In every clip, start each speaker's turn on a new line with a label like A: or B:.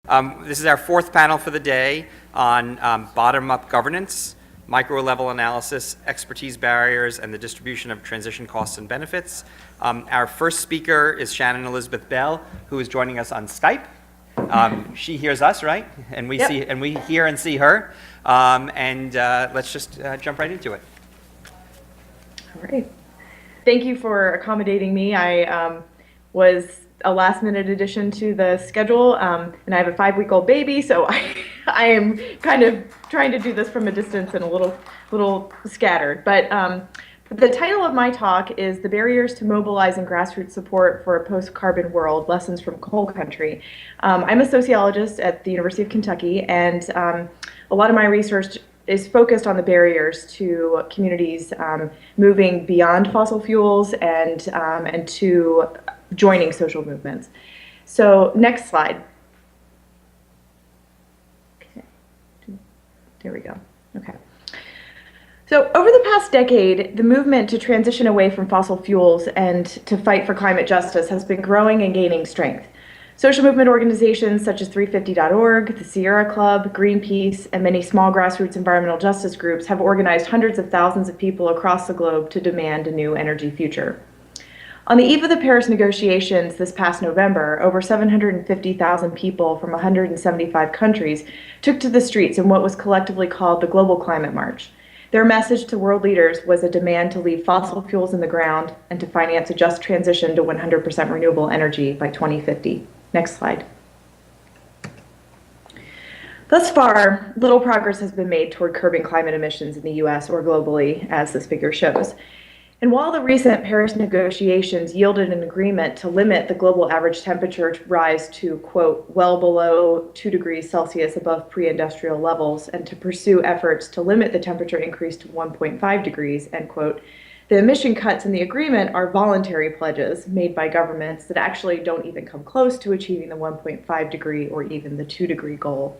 A: This is our fourth panel for the day on bottom-up governance, micro-level analysis, expertise barriers, and the distribution of transition costs and benefits. Our first speaker is Shannon Elizabeth Bell, who is joining us on Skype. She hears us, right? And we see, and we hear and see her. Let's just jump right into it.
B: All right. Thank you for accommodating me. I was a last-minute addition to the schedule, and I have a 5-week-old baby, so I am kind of trying to do this from a distance and a little scattered. But the title of my talk is "The Barriers to Mobilizing Grassroots Support for a Post-Carbon World: Lessons from Coal Country." I'm a sociologist at the University of Kentucky, and a lot of my research is focused on the barriers to communities moving beyond fossil fuels and to joining social movements. So next slide. Okay. There we go. Okay. So over the past decade, the movement to transition away from fossil fuels and to fight for climate justice has been growing and gaining strength. Social movement organizations such as 350.org, the Sierra Club, Greenpeace, and many small grassroots environmental justice groups have organized hundreds of thousands of people across the globe to demand a new energy future. On the eve of the Paris negotiations this past November, over 750,000 people from 175 countries took to the streets in what was collectively called the Global Climate March. Their message to world leaders was a demand to leave fossil fuels in the ground and to finance a just transition to 100% renewable energy by 2050. Next slide. Thus far, little progress has been made toward curbing climate emissions in the US or globally, as this figure shows. And while the recent Paris negotiations yielded an agreement to limit the global average temperature rise to, quote, well below 2 degrees Celsius above pre-industrial levels, and to pursue efforts to limit the temperature increase to 1.5 degrees, end quote, the emission cuts in the agreement are voluntary pledges made by governments that actually don't even come close to achieving the 1.5 degree or even the 2 degree goal.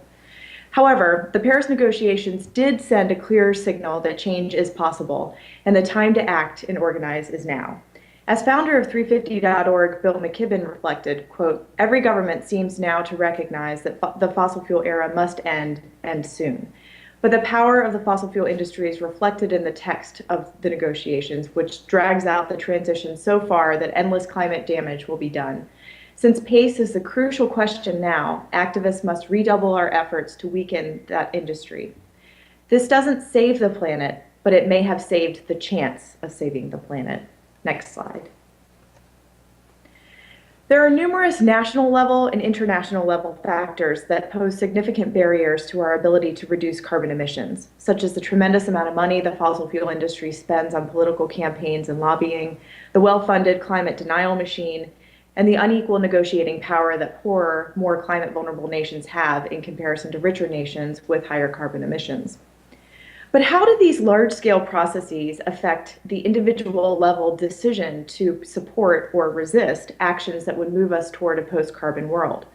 B: However, the Paris negotiations did send a clear signal that change is possible, and the time to act and organize is now. As founder of 350.org, Bill McKibben reflected, quote, "Every government seems now to recognize that the fossil fuel era must end, and soon. But the power of the fossil fuel industry is reflected in the text of the negotiations, which drags out the transition so far that endless climate damage will be done. Since pace is the crucial question now, activists must redouble our efforts to weaken that industry. This doesn't save the planet, but it may have saved the chance of saving the planet." Next slide. There are numerous national level and international level factors that pose significant barriers to our ability to reduce carbon emissions, such as the tremendous amount of money the fossil fuel industry spends on political campaigns and lobbying, the well-funded climate denial machine, and the unequal negotiating power that poorer, more climate vulnerable nations have in comparison to richer nations with higher carbon emissions. But how do these large-scale processes affect the individual level decision to support or resist actions that would move us toward a post-carbon world?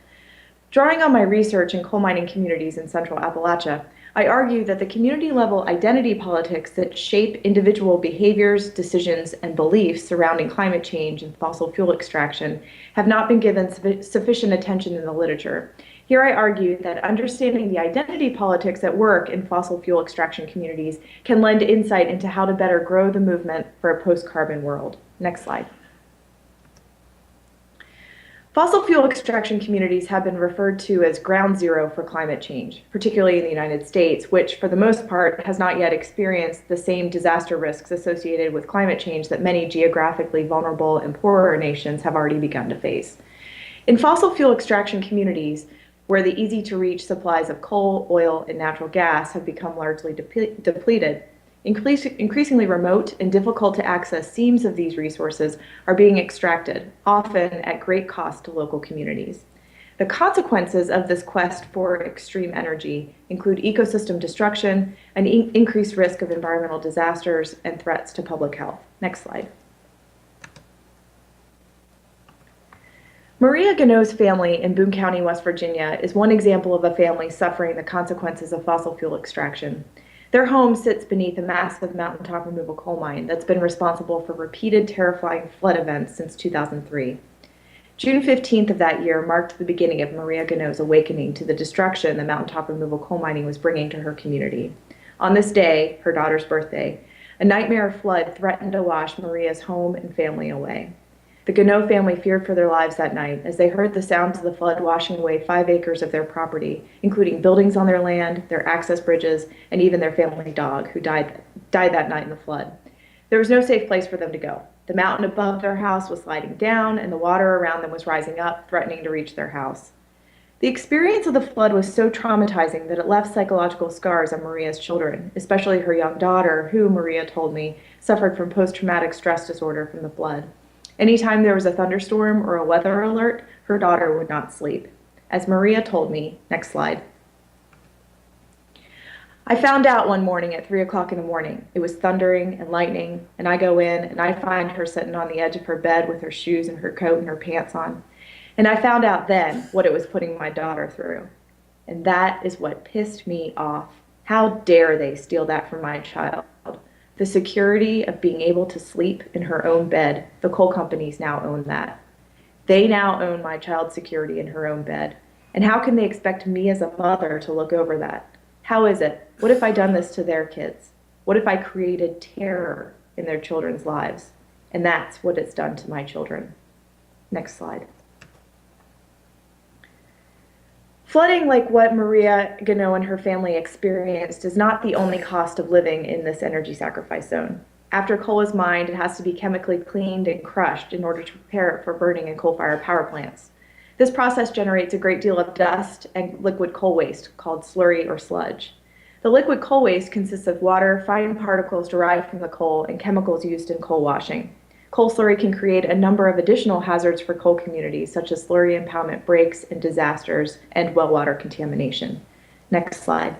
B: Drawing on my research in coal mining communities in Central Appalachia, I argue that the community-level identity politics that shape individual behaviors, decisions, and beliefs surrounding climate change and fossil fuel extraction have not been given sufficient attention in the literature. Here I argue that understanding the identity politics at work in fossil fuel extraction communities can lend insight into how to better grow the movement for a post-carbon world. Next slide. Fossil fuel extraction communities have been referred to as ground zero for climate change, particularly in the United States, which for the most part has not yet experienced the same disaster risks associated with climate change that many geographically vulnerable and poorer nations have already begun to face. In fossil fuel extraction communities, where the easy-to-reach supplies of coal, oil, and natural gas have become largely depleted, increasingly remote and difficult to access seams of these resources are being extracted, often at great cost to local communities. The consequences of this quest for extreme energy include ecosystem destruction, an increased risk of environmental disasters, and threats to public health. Next slide. Maria Gunnoe's family in Boone County, West Virginia, is one example of a family suffering the consequences of fossil fuel extraction. Their home sits beneath a massive mountaintop removal coal mine that's been responsible for repeated terrifying flood events since 2003. June 15th of that year marked the beginning of Maria Gunnoe's awakening to the destruction the mountaintop removal coal mining was bringing to her community. On this day, her daughter's birthday, a nightmare flood threatened to wash Maria's home and family away. The Gunnoe family feared for their lives that night as they heard the sounds of the flood washing away 5 acres of their property, including buildings on their land, their access bridges, and even their family dog, who died that night in the flood. There was no safe place for them to go. The mountain above their house was sliding down, and the water around them was rising up, threatening to reach their house. The experience of the flood was so traumatizing that it left psychological scars on Maria's children, especially her young daughter, who, Maria told me, suffered from post-traumatic stress disorder from the flood. Anytime there was a thunderstorm or a weather alert, her daughter would not sleep. As Maria told me, next slide. I found out one morning at 3 o'clock in the morning. It was thundering and lightning, and I go in and I find her sitting on the edge of her bed with her shoes and her coat and her pants on. And I found out then what it was putting my daughter through. And that is what pissed me off. How dare they steal that from my child? The security of being able to sleep in her own bed. The coal companies now own that. They now own my child's security in her own bed. And how can they expect me as a mother to look over that? How is it? What if I done this to their kids? What if I created terror in their children's lives? And that's what it's done to my children. Next slide. Flooding like what Maria Gunnoe and her family experienced is not the only cost of living in this energy sacrifice zone. After coal is mined, it has to be chemically cleaned and crushed in order to prepare it for burning in coal-fired power plants. This process generates a great deal of dust and liquid coal waste called slurry or sludge. The liquid coal waste consists of water, fine particles derived from the coal, and chemicals used in coal washing. Coal slurry can create a number of additional hazards for coal communities, such as slurry impoundment breaks and disasters and well water contamination. Next slide.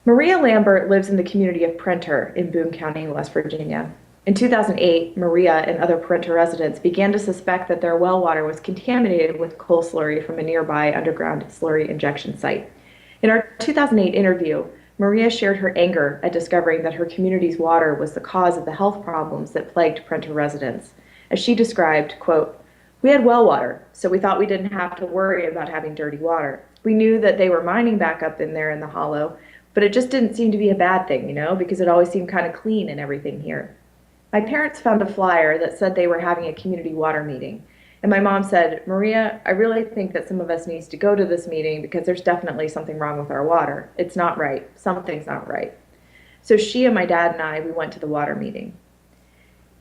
B: Maria Lambert lives in the community of Prenter in Boone County, West Virginia. In 2008, Maria and other Prenter residents began to suspect that their well water was contaminated with coal slurry from a nearby underground slurry injection site. In our 2008 interview, Maria shared her anger at discovering that her community's water was the cause of the health problems that plagued Prenter residents. As she described, quote, "We had well water, so we thought we didn't have to worry about having dirty water. We knew that they were mining back up in there in the hollow, but it just didn't seem to be a bad thing, because it always seemed kind of clean and everything here." My parents found a flyer that said they were having a community water meeting. And my mom said, "Maria, I really think that some of us needs to go to this meeting because there's definitely something wrong with our water. It's not right. Something's not right." So she and my dad and I, we went to the water meeting.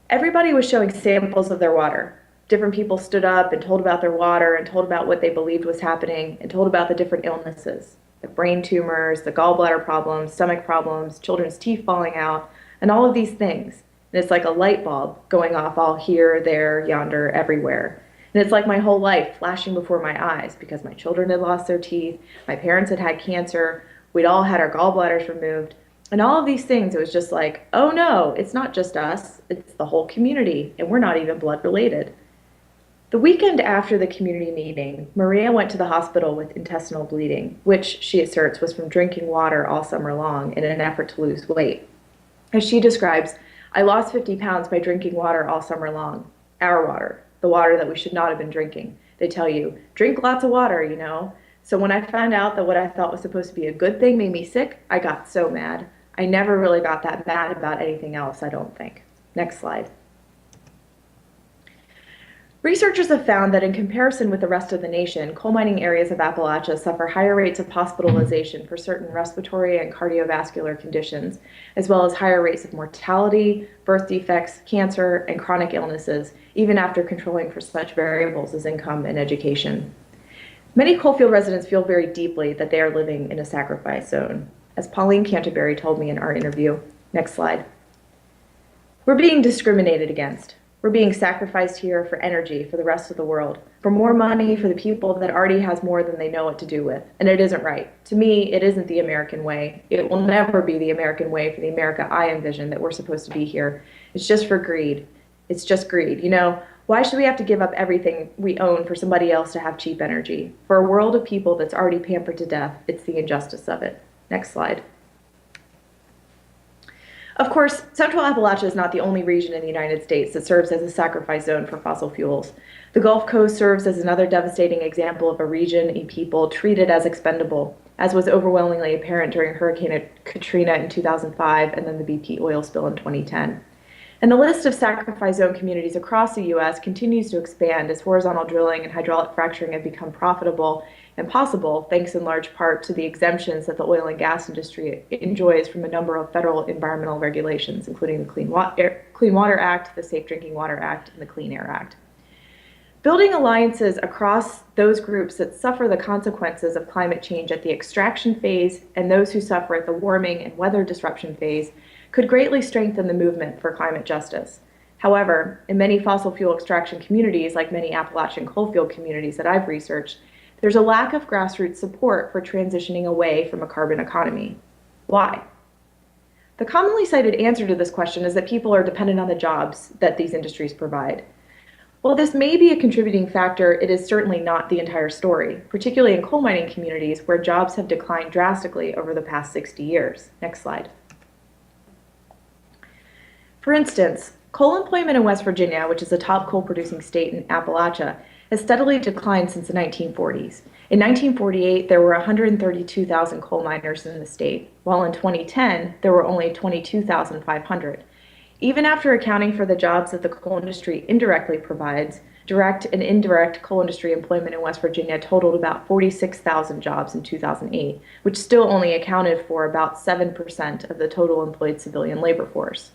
B: Everybody was showing samples of their water. Different people stood up and told about their water and told about what they believed was happening and told about the different illnesses, the brain tumors, the gallbladder problems, stomach problems, children's teeth falling out, and all of these things. And it's like a light bulb going off all here, there, yonder, everywhere. And it's like my whole life flashing before my eyes because my children had lost their teeth, my parents had had cancer, we'd all had our gallbladders removed, and all of these things, it was just like, oh no, it's not just us, it's the whole community, and we're not even blood related. The weekend after the community meeting, Maria went to the hospital with intestinal bleeding, which she asserts was from drinking water all summer long in an effort to lose weight. As she describes, "I lost 50 pounds by drinking water all summer long. Our water. The water that we should not have been drinking. They tell you, drink lots of water, So when I found out that what I thought was supposed to be a good thing made me sick, I got so mad. I never really got that mad about anything else, I don't think." Next slide. Researchers have found that in comparison with the rest of the nation, coal mining areas of Appalachia suffer higher rates of hospitalization for certain respiratory and cardiovascular conditions, as well as higher rates of mortality, birth defects, cancer, and chronic illnesses, even after controlling for such variables as income and education. Many coalfield residents feel very deeply that they are living in a sacrifice zone. As Pauline Canterbury told me in our interview. Next slide. "We're being discriminated against. We're being sacrificed here for energy for the rest of the world, for more money for the people that already has more than they know what to do with. And it isn't right. To me, it isn't the American way. It will never be the American way for the America I envision that we're supposed to be here. It's just for greed. It's just greed. Why should we have to give up everything we own for somebody else to have cheap energy? For a world of people that's already pampered to death, it's the injustice of it." Next slide. Of course, Central Appalachia is not the only region in the United States that serves as a sacrifice zone for fossil fuels. The Gulf Coast serves as another devastating example of a region and people treated as expendable, as was overwhelmingly apparent during Hurricane Katrina in 2005 and then the BP oil spill in 2010. And the list of sacrifice zone communities across the U.S. continues to expand as horizontal drilling and hydraulic fracturing have become profitable and possible, thanks in large part to the exemptions that the oil and gas industry enjoys from a number of federal environmental regulations, including the Clean Water Act, the Safe Drinking Water Act, and the Clean Air Act. Building alliances across those groups that suffer the consequences of climate change at the extraction phase and those who suffer at the warming and weather disruption phase could greatly strengthen the movement for climate justice. However, in many fossil fuel extraction communities, like many Appalachian coalfield communities that I've researched, there's a lack of grassroots support for transitioning away from a carbon economy. Why? The commonly cited answer to this question is that people are dependent on the jobs that these industries provide. While this may be a contributing factor, it is certainly not the entire story, particularly in coal mining communities where jobs have declined drastically over the past 60 years. Next slide. For instance, coal employment in West Virginia, which is the top coal-producing state in Appalachia, has steadily declined since the 1940s. In 1948, there were 132,000 coal miners in the state, while in 2010, there were only 22,500. Even after accounting for the jobs that the coal industry indirectly provides, direct and indirect coal industry employment in West Virginia totaled about 46,000 jobs in 2008, which still only accounted for about 7% of the total employed civilian labor force.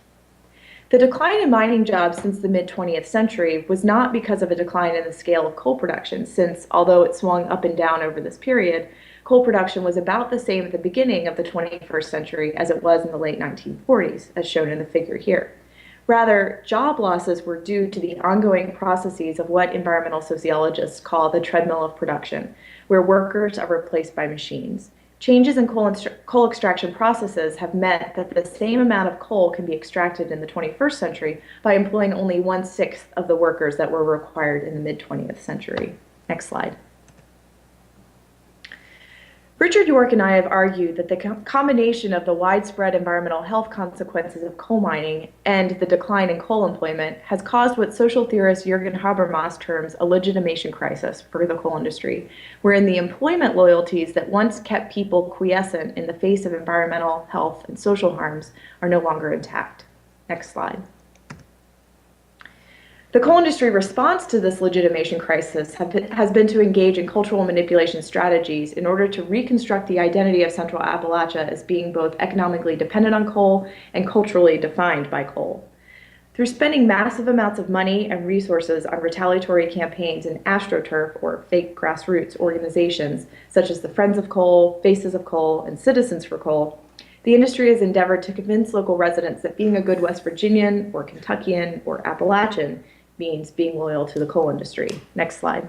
B: The decline in mining jobs since the mid-20th century was not because of a decline in the scale of coal production, since although it swung up and down over this period, coal production was about the same at the beginning of the 21st century as it was in the late 1940s, as shown in the figure here. Rather, job losses were due to the ongoing processes of what environmental sociologists call the treadmill of production, where workers are replaced by machines. Changes in coal extraction processes have meant that the same amount of coal can be extracted in the 21st century by employing only 1/6 of the workers that were required in the mid-20th century. Next slide. Richard York and I have argued that the combination of the widespread environmental health consequences of coal mining and the decline in coal employment has caused what social theorist Jürgen Habermas terms a legitimation crisis for the coal industry, wherein the employment loyalties that once kept people quiescent in the face of environmental, health, and social harms are no longer intact. Next slide. The coal industry response to this legitimation crisis has been to engage in cultural manipulation strategies in order to reconstruct the identity of Central Appalachia as being both economically dependent on coal and culturally defined by coal. Through spending massive amounts of money and resources on retaliatory campaigns and AstroTurf, or fake grassroots organizations, such as the Friends of Coal, Faces of Coal, and Citizens for Coal, the industry has endeavored to convince local residents that being a good West Virginian, or Kentuckian, or Appalachian means being loyal to the coal industry. Next slide.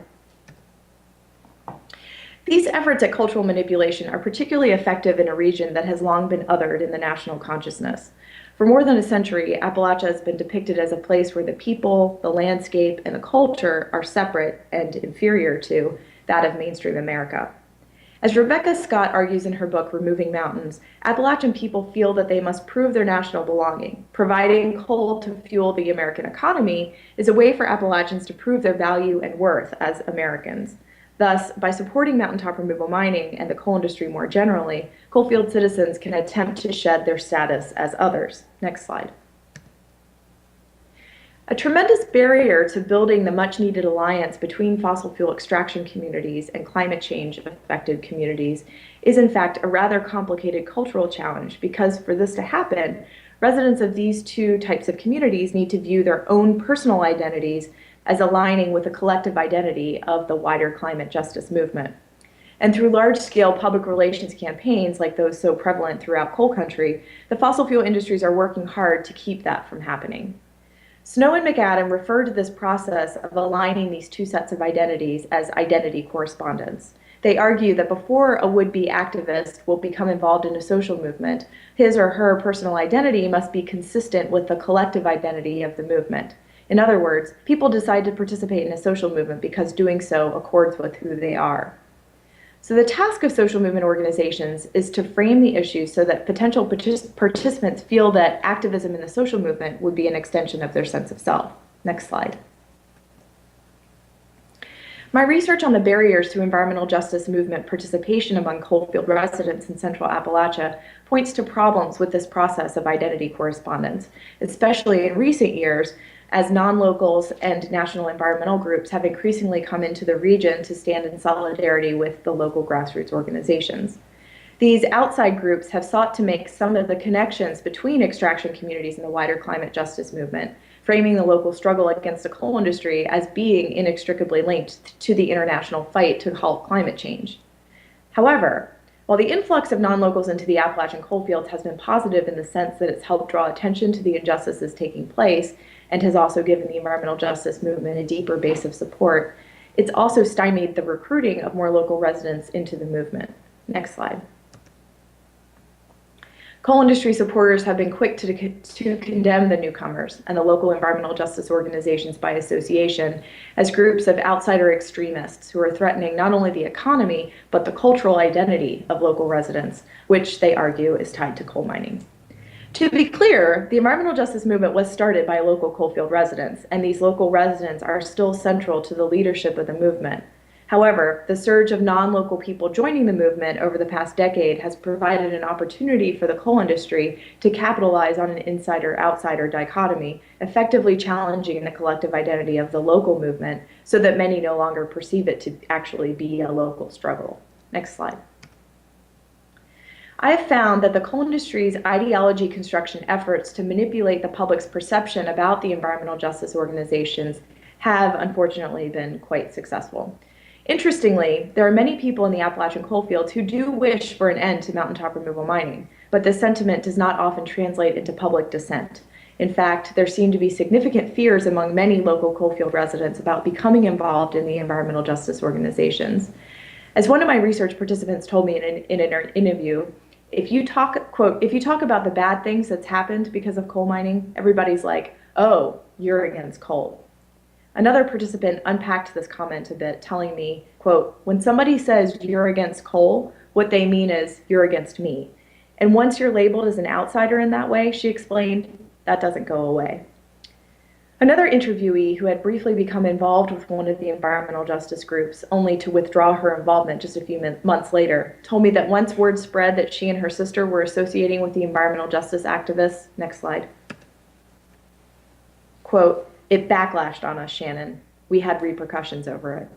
B: These efforts at cultural manipulation are particularly effective in a region that has long been othered in the national consciousness. For more than a century, Appalachia has been depicted as a place where the people, the landscape, and the culture are separate and inferior to that of mainstream America. As Rebecca Scott argues in her book, Removing Mountains, Appalachian people feel that they must prove their national belonging. Providing coal to fuel the American economy is a way for Appalachians to prove their value and worth as Americans. Thus, by supporting mountaintop removal mining and the coal industry more generally, coalfield citizens can attempt to shed their status as others. Next slide. A tremendous barrier to building the much-needed alliance between fossil fuel extraction communities and climate change-affected communities is, in fact, a rather complicated cultural challenge because for this to happen, residents of these two types of communities need to view their own personal identities as aligning with the collective identity of the wider climate justice movement. And through large-scale public relations campaigns like those so prevalent throughout coal country, the fossil fuel industries are working hard to keep that from happening. Snow and McAdam refer to this process of aligning these two sets of identities as identity correspondence. They argue that before a would-be activist will become involved in a social movement, his or her personal identity must be consistent with the collective identity of the movement. In other words, people decide to participate in a social movement because doing so accords with who they are. So the task of social movement organizations is to frame the issue so that potential participants feel that activism in the social movement would be an extension of their sense of self. Next slide. My research on the barriers to environmental justice movement participation among coalfield residents in Central Appalachia points to problems with this process of identity correspondence, especially in recent years as non-locals and national environmental groups have increasingly come into the region to stand in solidarity with the local grassroots organizations. These outside groups have sought to make some of the connections between extraction communities and the wider climate justice movement, framing the local struggle against the coal industry as being inextricably linked to the international fight to halt climate change. However, while the influx of non-locals into the Appalachian coalfields has been positive in the sense that it's helped draw attention to the injustices taking place and has also given the environmental justice movement a deeper base of support, it's also stymied the recruiting of more local residents into the movement. Next slide. Coal industry supporters have been quick to condemn the newcomers and the local environmental justice organizations by association as groups of outsider extremists who are threatening not only the economy, but the cultural identity of local residents, which they argue is tied to coal mining. To be clear, the environmental justice movement was started by local coalfield residents, and these local residents are still central to the leadership of the movement. However, the surge of non-local people joining the movement over the past decade has provided an opportunity for the coal industry to capitalize on an insider-outsider dichotomy, effectively challenging the collective identity of the local movement so that many no longer perceive it to actually be a local struggle. Next slide. I have found that the coal industry's ideology construction efforts to manipulate the public's perception about the environmental justice organizations have unfortunately been quite successful. Interestingly, there are many people in the Appalachian coalfields who do wish for an end to mountaintop removal mining, but this sentiment does not often translate into public dissent. In fact, there seem to be significant fears among many local coalfield residents about becoming involved in the environmental justice organizations. As one of my research participants told me in an interview, if you talk, quote, if you talk about the bad things that's happened because of coal mining, everybody's like, oh, you're against coal. Another participant unpacked this comment a bit, telling me, quote, when somebody says you're against coal, what they mean is you're against me. And once you're labeled as an outsider in that way, she explained, that doesn't go away. Another interviewee who had briefly become involved with one of the environmental justice groups, only to withdraw her involvement just a few months later, told me that once word spread that she and her sister were associating with the environmental justice activists, next slide, quote, it backlashed on us, Shannon. We had repercussions over it.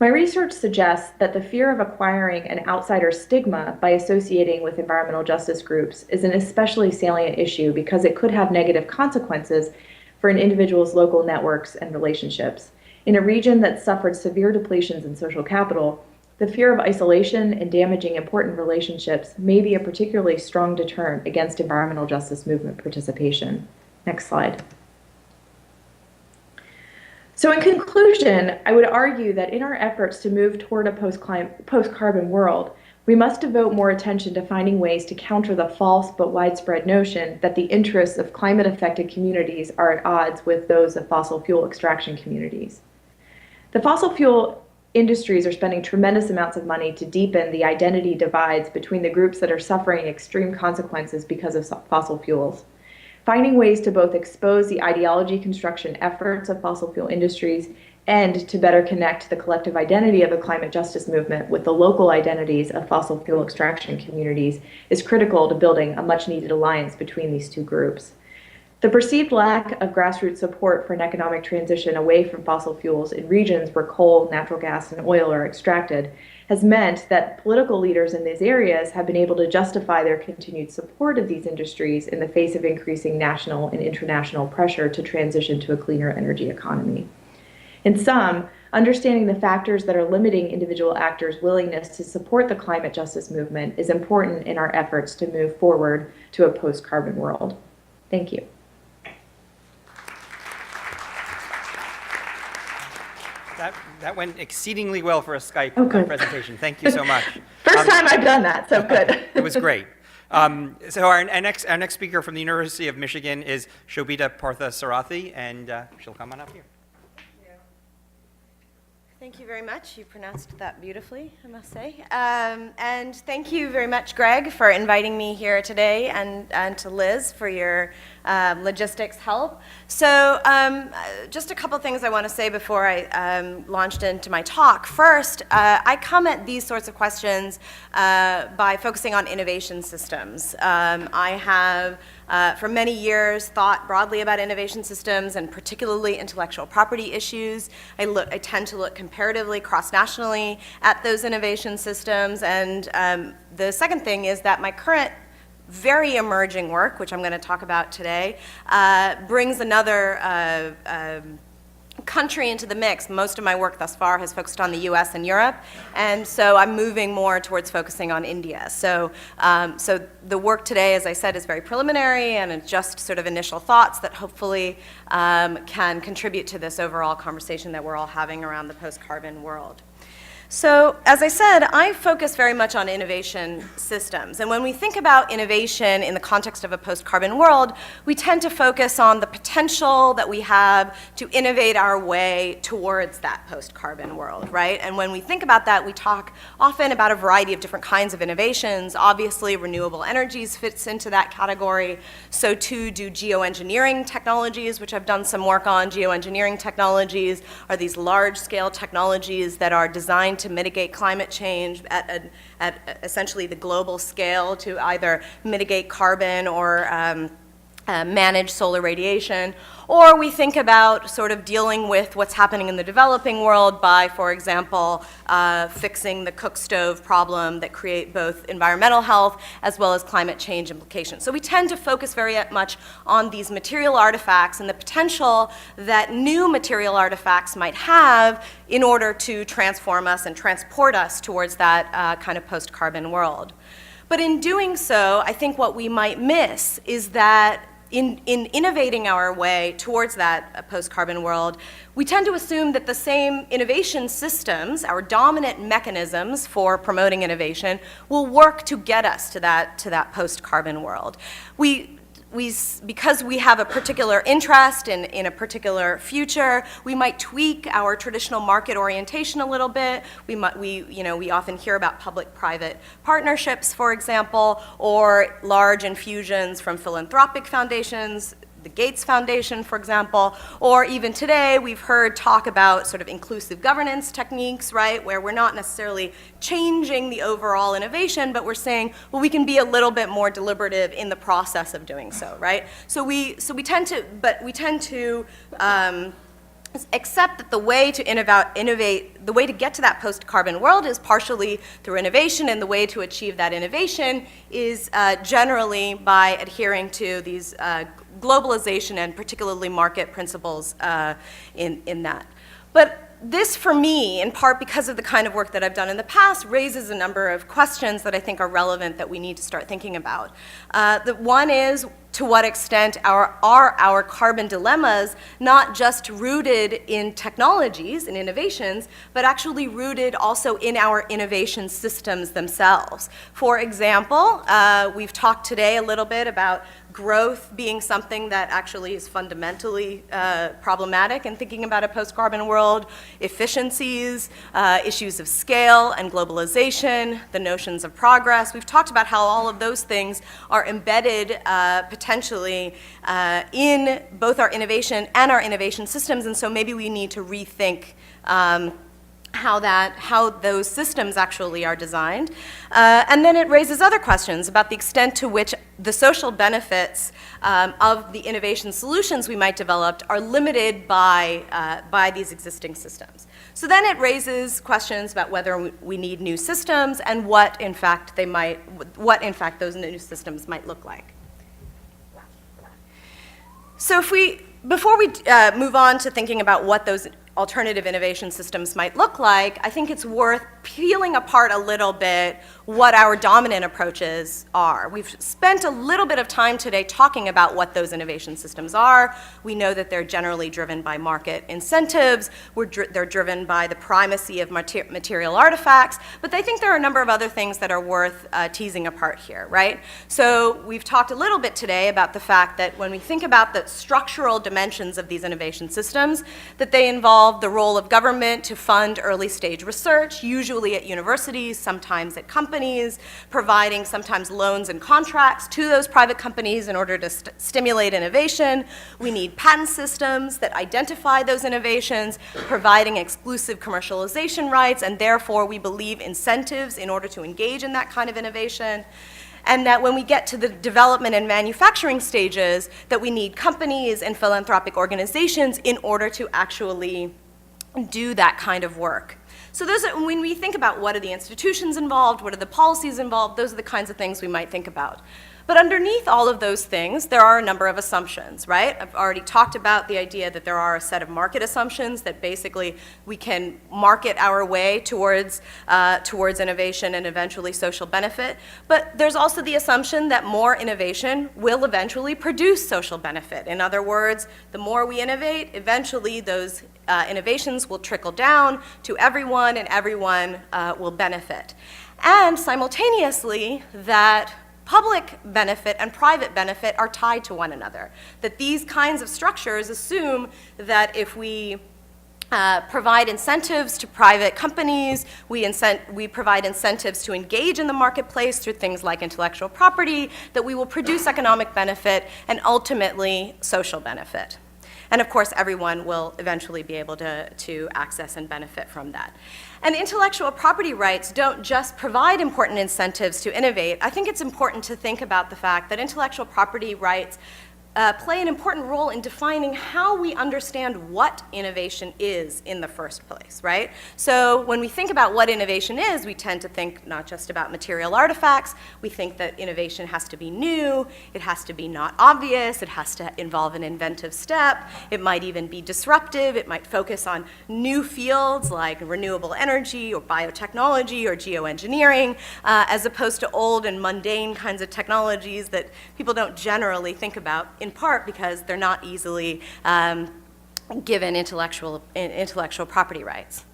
B: My research suggests that the fear of acquiring an outsider stigma by associating with environmental justice groups is an especially salient issue because it could have negative consequences for an individual's local networks and relationships. In a region that suffered severe depletions in social capital, the fear of isolation and damaging important relationships may be a particularly strong deterrent against environmental justice movement participation. Next slide. So in conclusion, I would argue that in our efforts to move toward a post-carbon world, we must devote more attention to finding ways to counter the false but widespread notion that the interests of climate-affected communities are at odds with those of fossil fuel extraction communities. The fossil fuel industries are spending tremendous amounts of money to deepen the identity divides between the groups that are suffering extreme consequences because of fossil fuels. Finding ways to both expose the ideology construction efforts of fossil fuel industries and to better connect the collective identity of the climate justice movement with the local identities of fossil fuel extraction communities is critical to building a much-needed alliance between these two groups. The perceived lack of grassroots support for an economic transition away from fossil fuels in regions where coal, natural gas, and oil are extracted has meant that political leaders in these areas have been able to justify their continued support of these industries in the face of increasing national and international pressure to transition to a cleaner energy economy. In sum, understanding the factors that are limiting individual actors' willingness to support the climate justice movement is important in our efforts to move forward to a post-carbon world. Thank you.
A: That went exceedingly well for a Skype presentation. Thank you so much.
B: First time I've done that, so good.
A: It was great. So our next speaker from the University of Michigan is Shobita Parthasarathy, and she'll come on up here.
C: Thank you very much. You pronounced that beautifully, I must say. And thank you very much, Greg, for inviting me here today, and to Liz for your logistics help. So just a couple things I want to say before I launched into my talk. First, I come at these sorts of questions by focusing on innovation systems. I have for many years thought broadly about innovation systems and particularly intellectual property issues. I tend to look comparatively cross-nationally at those innovation systems. And the second thing is that my current very emerging work, which I'm going to talk about today, brings another country into the mix. Most of my work thus far has focused on the US and Europe, and so I'm moving more towards focusing on India. So, so the work today, as I said, is very preliminary, and it's just sort of initial thoughts that hopefully can contribute to this overall conversation that we're all having around the post-carbon world. So, as I said, I focus very much on innovation systems. And when we think about innovation in the context of a post-carbon world, we tend to focus on the potential that we have to innovate our way towards that post-carbon world, right? And when we think about that, we talk often about a variety of different kinds of innovations. Obviously, renewable energies fits into that category. So too do geoengineering technologies, which I've done some work on. Geoengineering technologies are these large-scale technologies that are designed to mitigate climate change at essentially the global scale to either mitigate carbon or manage solar radiation. Or we think about sort of dealing with what's happening in the developing world by, for example, fixing the cook stove problem that create both environmental health as well as climate change implications. So we tend to focus very much on these material artifacts and the potential that new material artifacts might have in order to transform us and transport us towards that kind of post-carbon world. But in doing so, I think what we might miss is that in innovating our way towards that post-carbon world, we tend to assume that the same innovation systems, our dominant mechanisms for promoting innovation, will work to get us to that post-carbon world. Because we have a particular interest in a particular future, we might tweak our traditional market orientation a little bit. We often hear about public-private partnerships, for example, or large infusions from philanthropic foundations, the Gates Foundation, for example, or even today we've heard talk about sort of inclusive governance techniques, right, where we're not necessarily changing the overall innovation, but we're saying, well, we can be a little bit more deliberative in the process of doing so, right? So we tend to accept that the way to innovate, the way to get to that post-carbon world is partially through innovation, and the way to achieve that innovation is generally by adhering to these globalization and particularly market principles in that. But this, for me, in part because of the kind of work that I've done in the past, raises a number of questions that I think are relevant that we need to start thinking about. The one is, to what extent are our carbon dilemmas not just rooted in technologies and innovations, but actually rooted also in our innovation systems themselves? For example, we've talked today a little bit about growth being something that actually is fundamentally problematic in thinking about a post-carbon world, efficiencies, issues of scale and globalization, the notions of progress. We've talked about how all of those things are embedded potentially in both our innovation and our innovation systems, and so maybe we need to rethink how those systems actually are designed. And then it raises other questions about the extent to which the social benefits of the innovation solutions we might develop are limited by these existing systems. So then it raises questions about whether we need new systems and what in fact those new systems might look like. So before we move on to thinking about what those alternative innovation systems might look like, I think it's worth peeling apart a little bit what our dominant approaches are. We've spent a little bit of time today talking about what those innovation systems are. We know that they're generally driven by market incentives. They're driven by the primacy of material artifacts, but I think there are a number of other things that are worth teasing apart here, right? So we've talked a little bit today about the fact that when we think about the structural dimensions of these innovation systems, that they involve involve the role of government to fund early stage research, usually at universities, sometimes at companies, providing sometimes loans and contracts to those private companies in order to stimulate innovation. We need patent systems that identify those innovations, providing exclusive commercialization rights, and therefore we believe incentives in order to engage in that kind of innovation. And that when we get to the development and manufacturing stages, that we need companies and philanthropic organizations in order to actually do that kind of work. So those are, when we think about what are the institutions involved, what are the policies involved, those are the kinds of things we might think about. But underneath all of those things, there are a number of assumptions, right? I've already talked about the idea that there are a set of market assumptions that basically we can market our way towards innovation and eventually social benefit. But there's also the assumption that more innovation will eventually produce social benefit. In other words, the more we innovate, eventually those innovations will trickle down to everyone and everyone will benefit. And simultaneously, that public benefit and private benefit are tied to one another. That these kinds of structures assume that if we provide incentives to private companies, we provide incentives to engage in the marketplace through things like intellectual property, that we will produce economic benefit and ultimately social benefit. And of course, everyone will eventually be able to access and benefit from that. And intellectual property rights don't just provide important incentives to innovate. I think it's important to think about the fact that intellectual property rights play an important role in defining how we understand what innovation is in the first place, right? So when we think about what innovation is, we tend to think not just about material artifacts. We think that innovation has to be new, it has to be not obvious, it has to involve an inventive step, it might even be disruptive, it might focus on new fields like renewable energy or biotechnology or geoengineering, as opposed to old and mundane kinds of technologies that people don't generally think about, in part because they're not easily given intellectual property rights.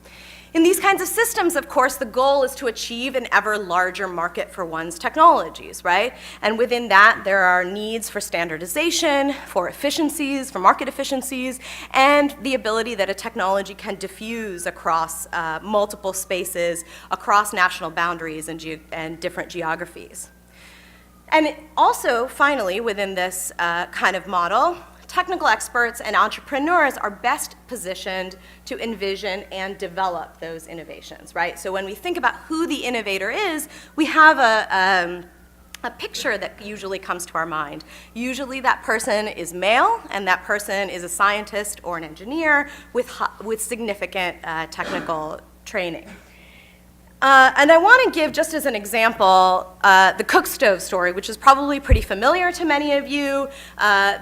C: In these kinds of systems, of course, the goal is to achieve an ever larger market for one's technologies, right? And within that, there are needs for standardization, for efficiencies, for market efficiencies, and the ability that a technology can diffuse across multiple spaces, across national boundaries and different geographies. And also, finally, within this kind of model, technical experts and entrepreneurs are best positioned to envision and develop those innovations, right? So when we think about who the innovator is, we have a picture that usually comes to our mind. Usually that person is male, and that person is a scientist or an engineer with significant technical training. And I want to give, just as an example, the cook stove story, which is probably pretty familiar to many of you.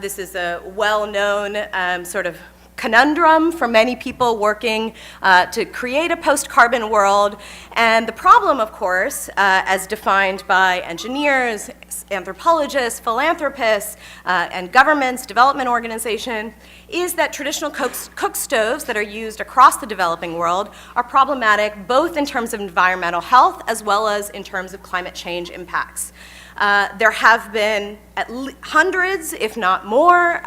C: This is a well-known sort of conundrum for many people working to create a post-carbon world. And the problem, of course, as defined by engineers, anthropologists, philanthropists, and governments, development organizations, is that traditional cook stoves that are used across the developing world are problematic both in terms of environmental health as well as in terms of climate change impacts. There have been hundreds, if not more,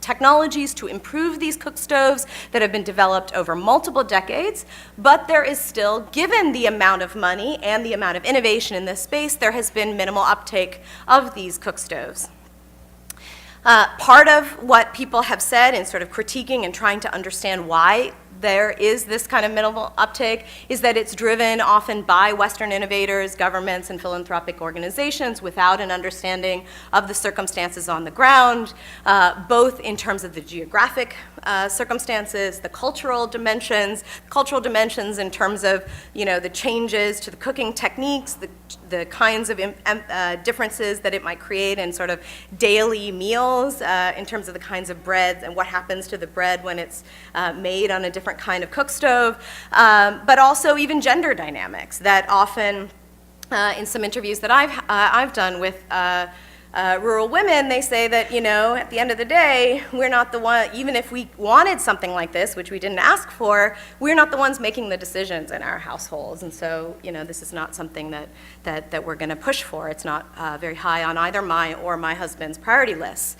C: technologies to improve these cook stoves that have been developed over multiple decades, but there is still, given the amount of money and the amount of innovation in this space, there has been minimal uptake of these cook stoves. Part of what people have said in sort of critiquing and trying to understand why there is this kind of minimal uptake is that it's driven often by Western innovators, governments, and philanthropic organizations without an understanding of the circumstances on the ground, both in terms of the geographic circumstances, the cultural dimensions in terms of, the changes to the cooking techniques, the kinds of differences that it might create in sort of daily meals in terms of the kinds of breads and what happens to the bread when it's made on a different kind of cook stove, but also even gender dynamics that often, in some interviews that I've done with rural women, they say that, at the end of the day, we're not the one, even if we wanted something like this, which we didn't ask for, we're not the ones making the decisions in our households. And so, this is not something that we're going to push for. It's not very high on either my or my husband's priority lists.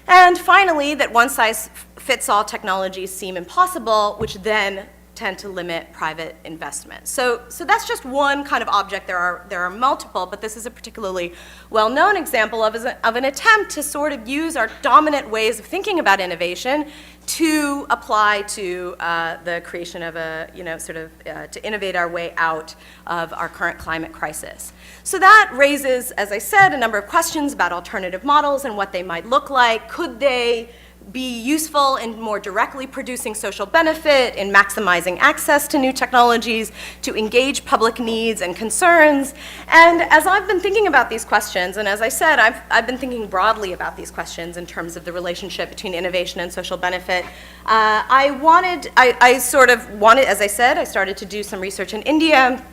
C: And finally, that one-size-fits-all technologies seem impossible, which then tend to limit private investment. So that's just one kind of object. There are multiple, but this is a particularly well-known example of an attempt to sort of use our dominant ways of thinking about innovation to apply to the creation of to innovate our way out of our current climate crisis. So that raises, as I said, a number of questions about alternative models and what they might look like. Could they be useful in more directly producing social benefit, in maximizing access to new technologies, to engage public needs and concerns? And as I've been thinking about these questions, and as I said, I've been thinking broadly about these questions in terms of the relationship between innovation and social benefit, I sort of wanted, as I said, I started to do some research in India.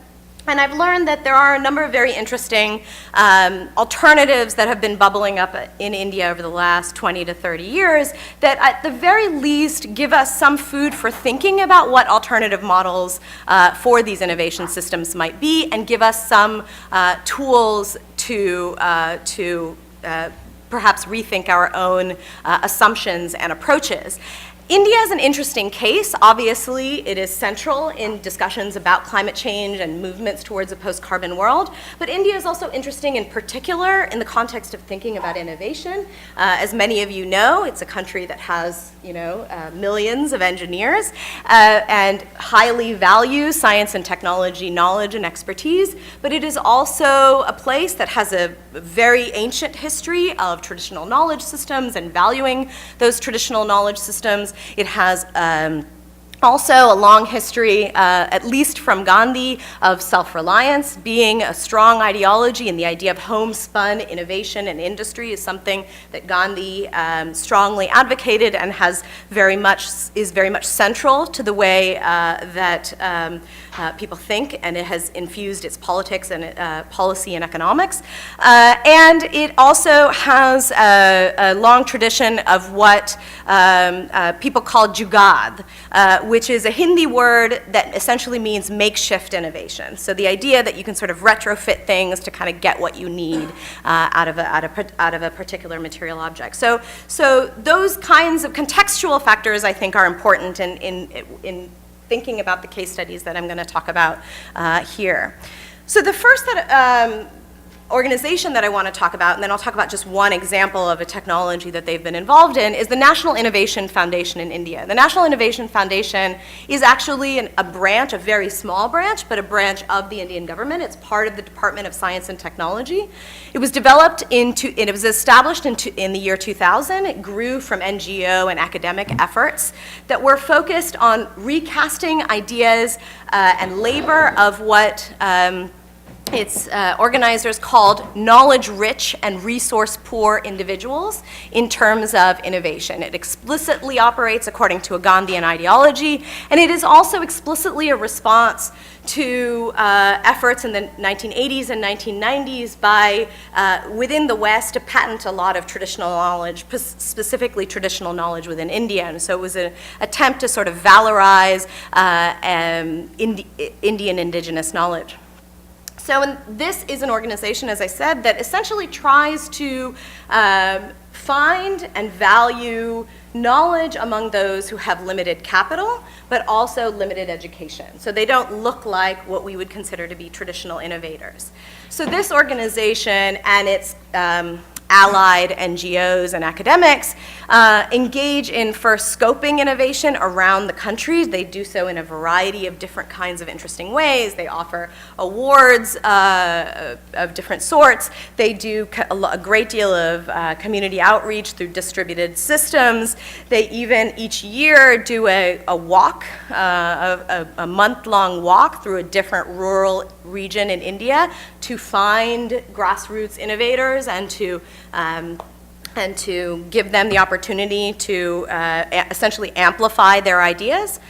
C: And I've learned that there are a number of very interesting alternatives that have been bubbling up in India over the last 20 to 30 years that at the very least give us some food for thinking about what alternative models for these innovation systems might be, and give us some tools to perhaps rethink our own assumptions and approaches. India is an interesting case. Obviously, it is central in discussions about climate change and movements towards a post-carbon world. But India is also interesting in particular in the context of thinking about innovation. As many of you know, it's a country that has millions of engineers and highly values science and technology knowledge and expertise. But it is also a place that has a very ancient history of traditional knowledge systems and valuing those traditional knowledge systems. It has also a long history, at least from Gandhi, of self-reliance being a strong ideology, and the idea of homespun innovation and industry is something that Gandhi strongly advocated and is very much central to the way that people think, and it has infused its politics and policy and economics. And it also has a long tradition of what people call jugad, which is a Hindi word that essentially means makeshift innovation. So the idea that you can sort of retrofit things to kind of get what you need out of a particular material object. So those kinds of contextual factors, I think, are important in thinking about the case studies that I'm going to talk about here. So the first organization that I want to talk about, and then I'll talk about just one example of a technology that they've been involved in, is the National Innovation Foundation in India. The National Innovation Foundation is actually a branch, a very small branch, but a branch of the Indian government. It's part of the Department of Science and Technology. It was it was established in the year 2000. It grew from NGO and academic efforts that were focused on recasting ideas and labor of what its organizers called knowledge-rich and resource-poor individuals in terms of innovation. It explicitly operates according to a Gandhian ideology, and it is also explicitly a response to efforts in the 1980s and 1990s by within the West to patent a lot of traditional knowledge, specifically traditional knowledge within India. And so it was an attempt to sort of valorize Indian indigenous knowledge. So this is an organization, as I said, that essentially tries to find and value knowledge among those who have limited capital, but also limited education. So they don't look like what we would consider to be traditional innovators. So this organization and its allied NGOs and academics engage in first scoping innovation around the country. They do so in a variety of different kinds of interesting ways. They offer awards of different sorts. They do a great deal of community outreach through distributed systems. They even each year do a walk, a month-long walk through a different rural region in India to find grassroots innovators and to give them the opportunity to essentially amplify their ideas.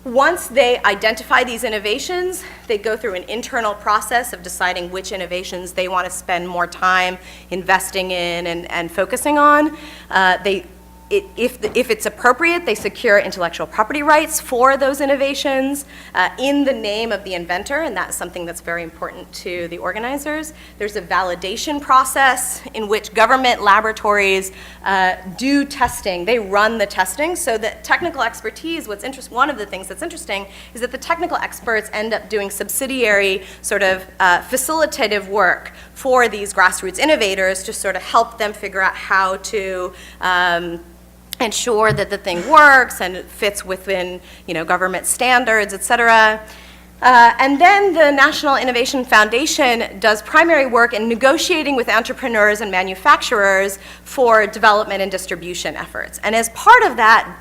C: Once they identify these innovations, they go through an internal process of deciding which innovations they want to spend more time investing in and focusing on. They if it's appropriate, they secure intellectual property rights for those innovations in the name of the inventor, and that's something that's very important to the organizers. There's a validation process in which government laboratories do testing. They run the testing so that technical expertise, one of the things that's interesting is that the technical experts end up doing subsidiary sort of facilitative work for these grassroots innovators to sort of help them figure out how to ensure that the thing works and it fits within, government standards, et cetera. And then the National Innovation Foundation does primary work in negotiating with entrepreneurs and manufacturers for development and distribution efforts. And as part of that,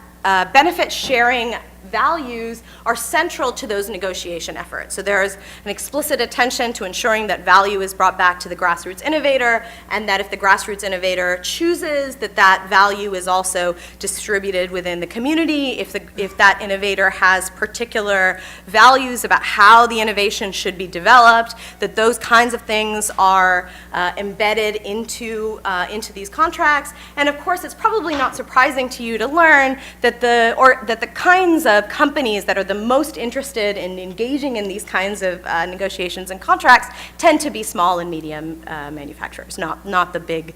C: benefit sharing values are central to those negotiation efforts. So there's an explicit attention to ensuring that value is brought back to the grassroots innovator, and that if the grassroots innovator chooses that that value is also distributed within the community, if that innovator has particular values about how the innovation should be developed, that those kinds of things are embedded into these contracts. And of course, it's probably not surprising to you to learn that the kinds of companies that are the most interested in engaging in these kinds of negotiations and contracts tend to be small and medium manufacturers, not the big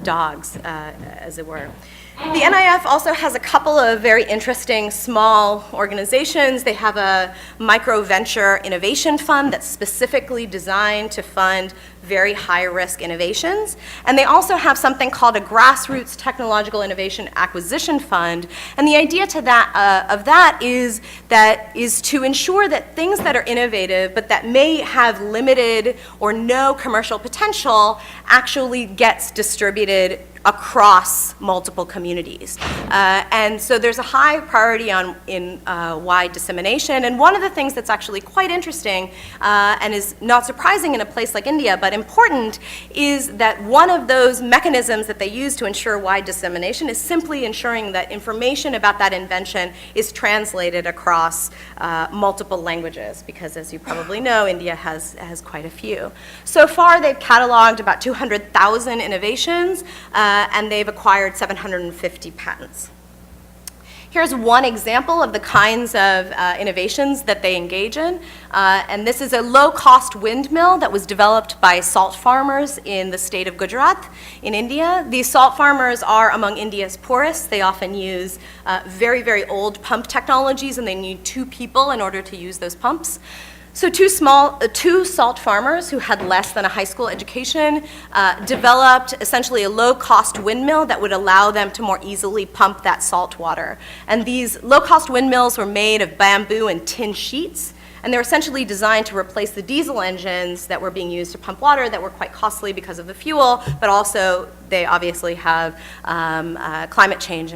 C: dogs, as it were. The NIF also has a couple of very interesting small organizations. They have a micro venture innovation fund that's specifically designed to fund very high-risk innovations. And they also have something called a Grassroots Technological Innovation Acquisition Fund. And the idea of that is to ensure that things that are innovative but that may have limited or no commercial potential actually gets distributed across multiple communities. And so there's a high priority in wide dissemination. And one of the things that's actually quite interesting and is not surprising in a place like India, but important, is that one of those mechanisms that they use to ensure wide dissemination is simply ensuring that information about that invention is translated across multiple languages, because as you probably know, India has quite a few. So far, they've cataloged about 200,000 innovations, and they've acquired 750 patents. Here's one example of the kinds of innovations that they engage in. And this is a low-cost windmill that was developed by salt farmers in the state of Gujarat in India. These salt farmers are among India's poorest. They often use very, very old pump technologies, and they need 2 people in order to use those pumps. So two salt farmers who had less than a high school education developed essentially a low-cost windmill that would allow them to more easily pump that salt water. And these low-cost windmills were made of bamboo and tin sheets, and they're essentially designed to replace the diesel engines that were being used to pump water that were quite costly because of the fuel, but also they obviously have climate change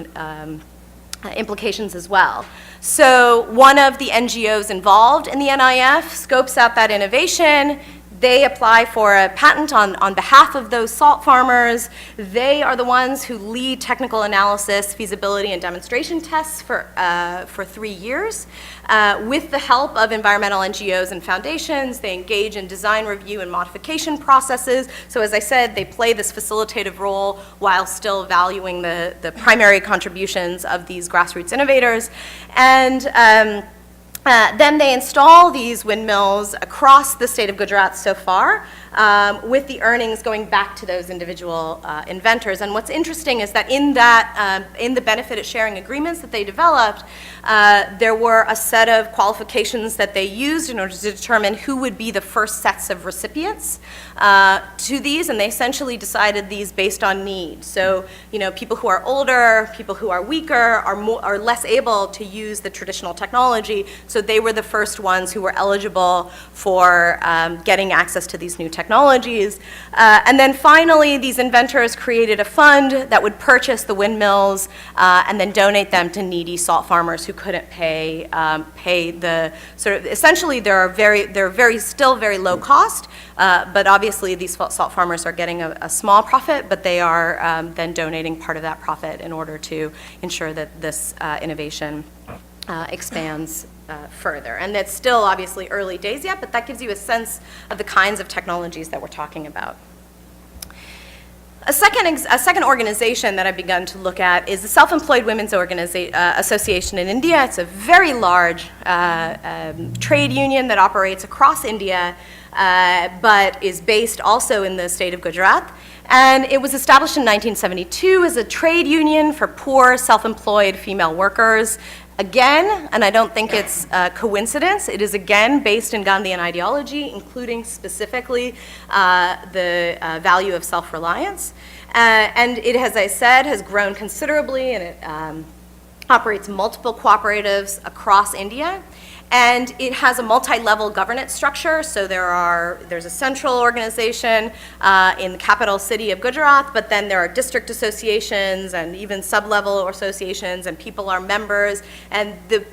C: implications as well. So one of the NGOs involved in the NIF scopes out that innovation. They apply for a patent on behalf of those salt farmers. They are the ones who lead technical analysis, feasibility, and demonstration tests for 3 years. With the help of environmental NGOs and foundations, they engage in design review and modification processes. So as I said, they play this facilitative role while still valuing the primary contributions of these grassroots innovators. And then they install these windmills across the state of Gujarat so far, with the earnings going back to those individual inventors. And what's interesting is that in the benefit sharing agreements that they developed, there were a set of qualifications that they used in order to determine who would be the first sets of recipients to these, and they essentially decided these based on need. So, people who are older, people who are weaker, are less able to use the traditional technology, so they were the first ones who were eligible for getting access to these new technologies. And then finally, these inventors created a fund that would purchase the windmills and then donate them to needy salt farmers who couldn't pay the sort of, essentially they're still very low cost, but obviously these salt farmers are getting a small profit, but they are then donating part of that profit in order to ensure that this innovation expands further. And that's still obviously early days yet, but that gives you a sense of the kinds of technologies that we're talking about. A second organization that I've begun to look at is the Self-Employed Women's Association in India. It's a very large trade union that operates across India, but is based also in the state of Gujarat. And it was established in 1972 as a trade union for poor, self-employed female workers. Again, and I don't think it's a coincidence, it is again based in Gandhian ideology, including specifically the value of self-reliance. And it, as I said, has grown considerably, and it operates multiple cooperatives across India. And it has a multi-level governance structure, so there's a central organization in the capital city of Gujarat, but then there are district associations and even sub-level associations, and people are members. And the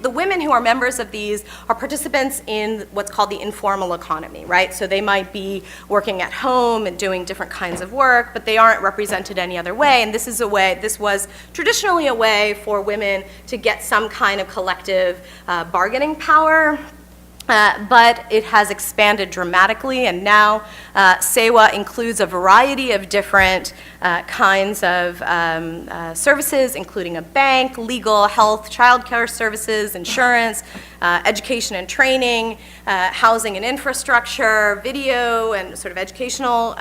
C: women who are members of these are participants in what's called the informal economy, right? So they might be working at home and doing different kinds of work, but they aren't represented any other way. And this was traditionally a way for women to get some kind of collective bargaining power, but it has expanded dramatically, and now SEWA includes a variety of different kinds of services, including a bank, legal, health, childcare services, insurance, education and training, housing and infrastructure, video, and sort of educational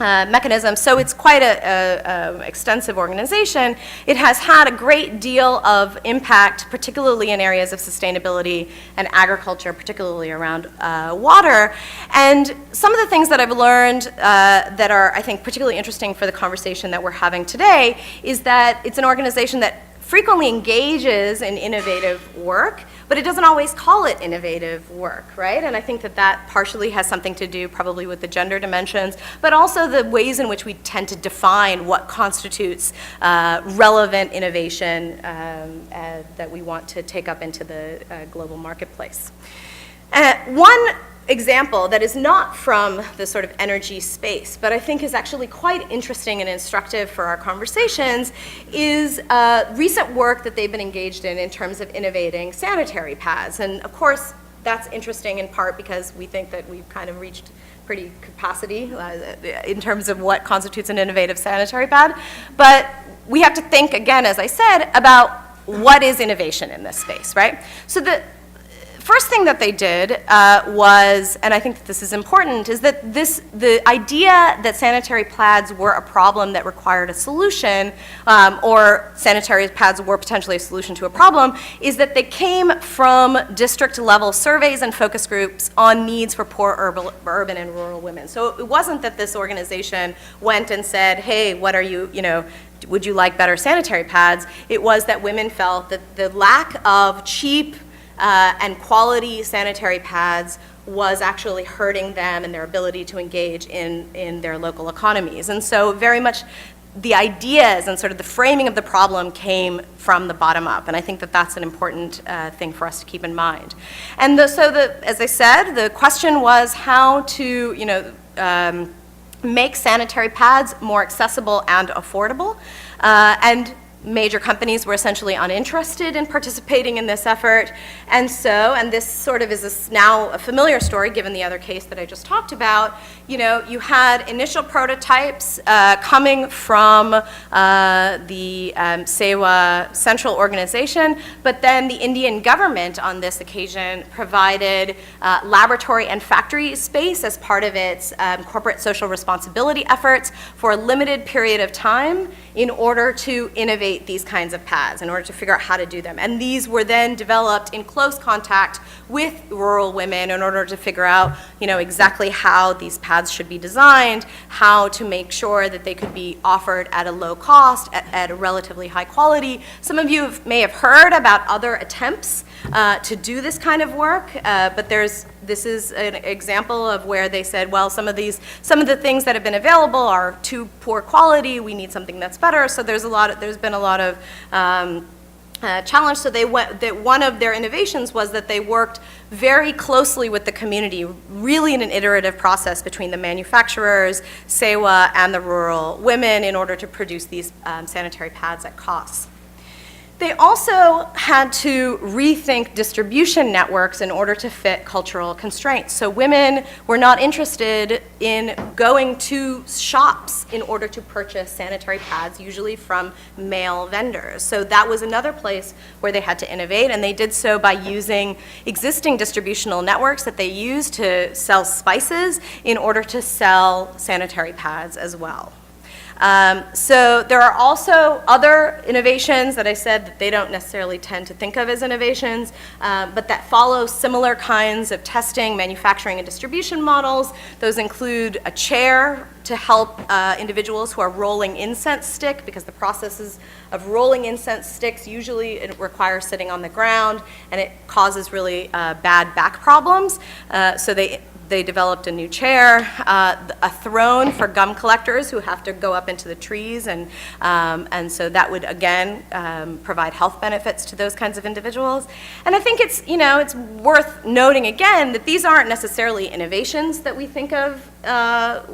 C: mechanism. So it's quite an extensive organization. It has had a great deal of impact, particularly in areas of sustainability and agriculture, particularly around water. And some of the things that I've learned that are, I think, particularly interesting for the conversation that we're having today is that it's an organization that frequently engages in innovative work, but it doesn't always call it innovative work, right? And I think that partially has something to do probably with the gender dimensions, but also the ways in which we tend to define what constitutes relevant innovation that we want to take up into the global marketplace. One example that is not from the sort of energy space, but I think is actually quite interesting and instructive for our conversations, is recent work that they've been engaged in terms of innovating sanitary pads. And of course, that's interesting in part because we think that we've kind of reached pretty capacity in terms of what constitutes an innovative sanitary pad. But we have to think, again, as I said, about what is innovation in this space, right? So the first thing that they did was, and I think that this is important, is that the idea that sanitary pads were a problem that required a solution, or sanitary pads were potentially a solution to a problem, is that they came from district-level surveys and focus groups on needs for poor urban and rural women. So it wasn't that this organization went and said, hey, what are you, would you like better sanitary pads? It was that women felt that the lack of cheap and quality sanitary pads was actually hurting them and their ability to engage in their local economies. And so very much the ideas and sort of the framing of the problem came from the bottom up. And I think that that's an important thing for us to keep in mind. And as I said, the question was how to, make sanitary pads more accessible and affordable. And major companies were essentially uninterested in participating in this effort. And this sort of is now a familiar story given the other case that I just talked about. You had initial prototypes coming from the SEWA central organization, but then the Indian government on this occasion provided laboratory and factory space as part of its corporate social responsibility efforts for a limited period of time in order to innovate these kinds of pads, in order to figure out how to do them. And these were then developed in close contact with rural women in order to figure out, exactly how these pads should be designed, how to make sure that they could be offered at a low cost, at a relatively high quality. Some of you may have heard about other attempts to do this kind of work, but this is an example of where they said, well, some of the things that have been available are too poor quality. We need something that's better. So there's been a lot of challenge. So one of their innovations was that they worked very closely with the community, really in an iterative process between the manufacturers, SEWA, and the rural women in order to produce these sanitary pads at cost. They also had to rethink distribution networks in order to fit cultural constraints. So women were not interested in going to shops in order to purchase sanitary pads, usually from male vendors. So that was another place where they had to innovate, and they did so by using existing distributional networks that they used to sell spices in order to sell sanitary pads as well. So there are also other innovations that I said that they don't necessarily tend to think of as innovations, but that follow similar kinds of testing, manufacturing, and distribution models. Those include a chair to help individuals who are rolling incense stick, because the processes of rolling incense sticks usually it requires sitting on the ground, and it causes really bad back problems. So they developed a new chair, a throne for gum collectors who have to go up into the trees, and so that would again provide health benefits to those kinds of individuals. And I think it's worth noting again that these aren't necessarily innovations that we think of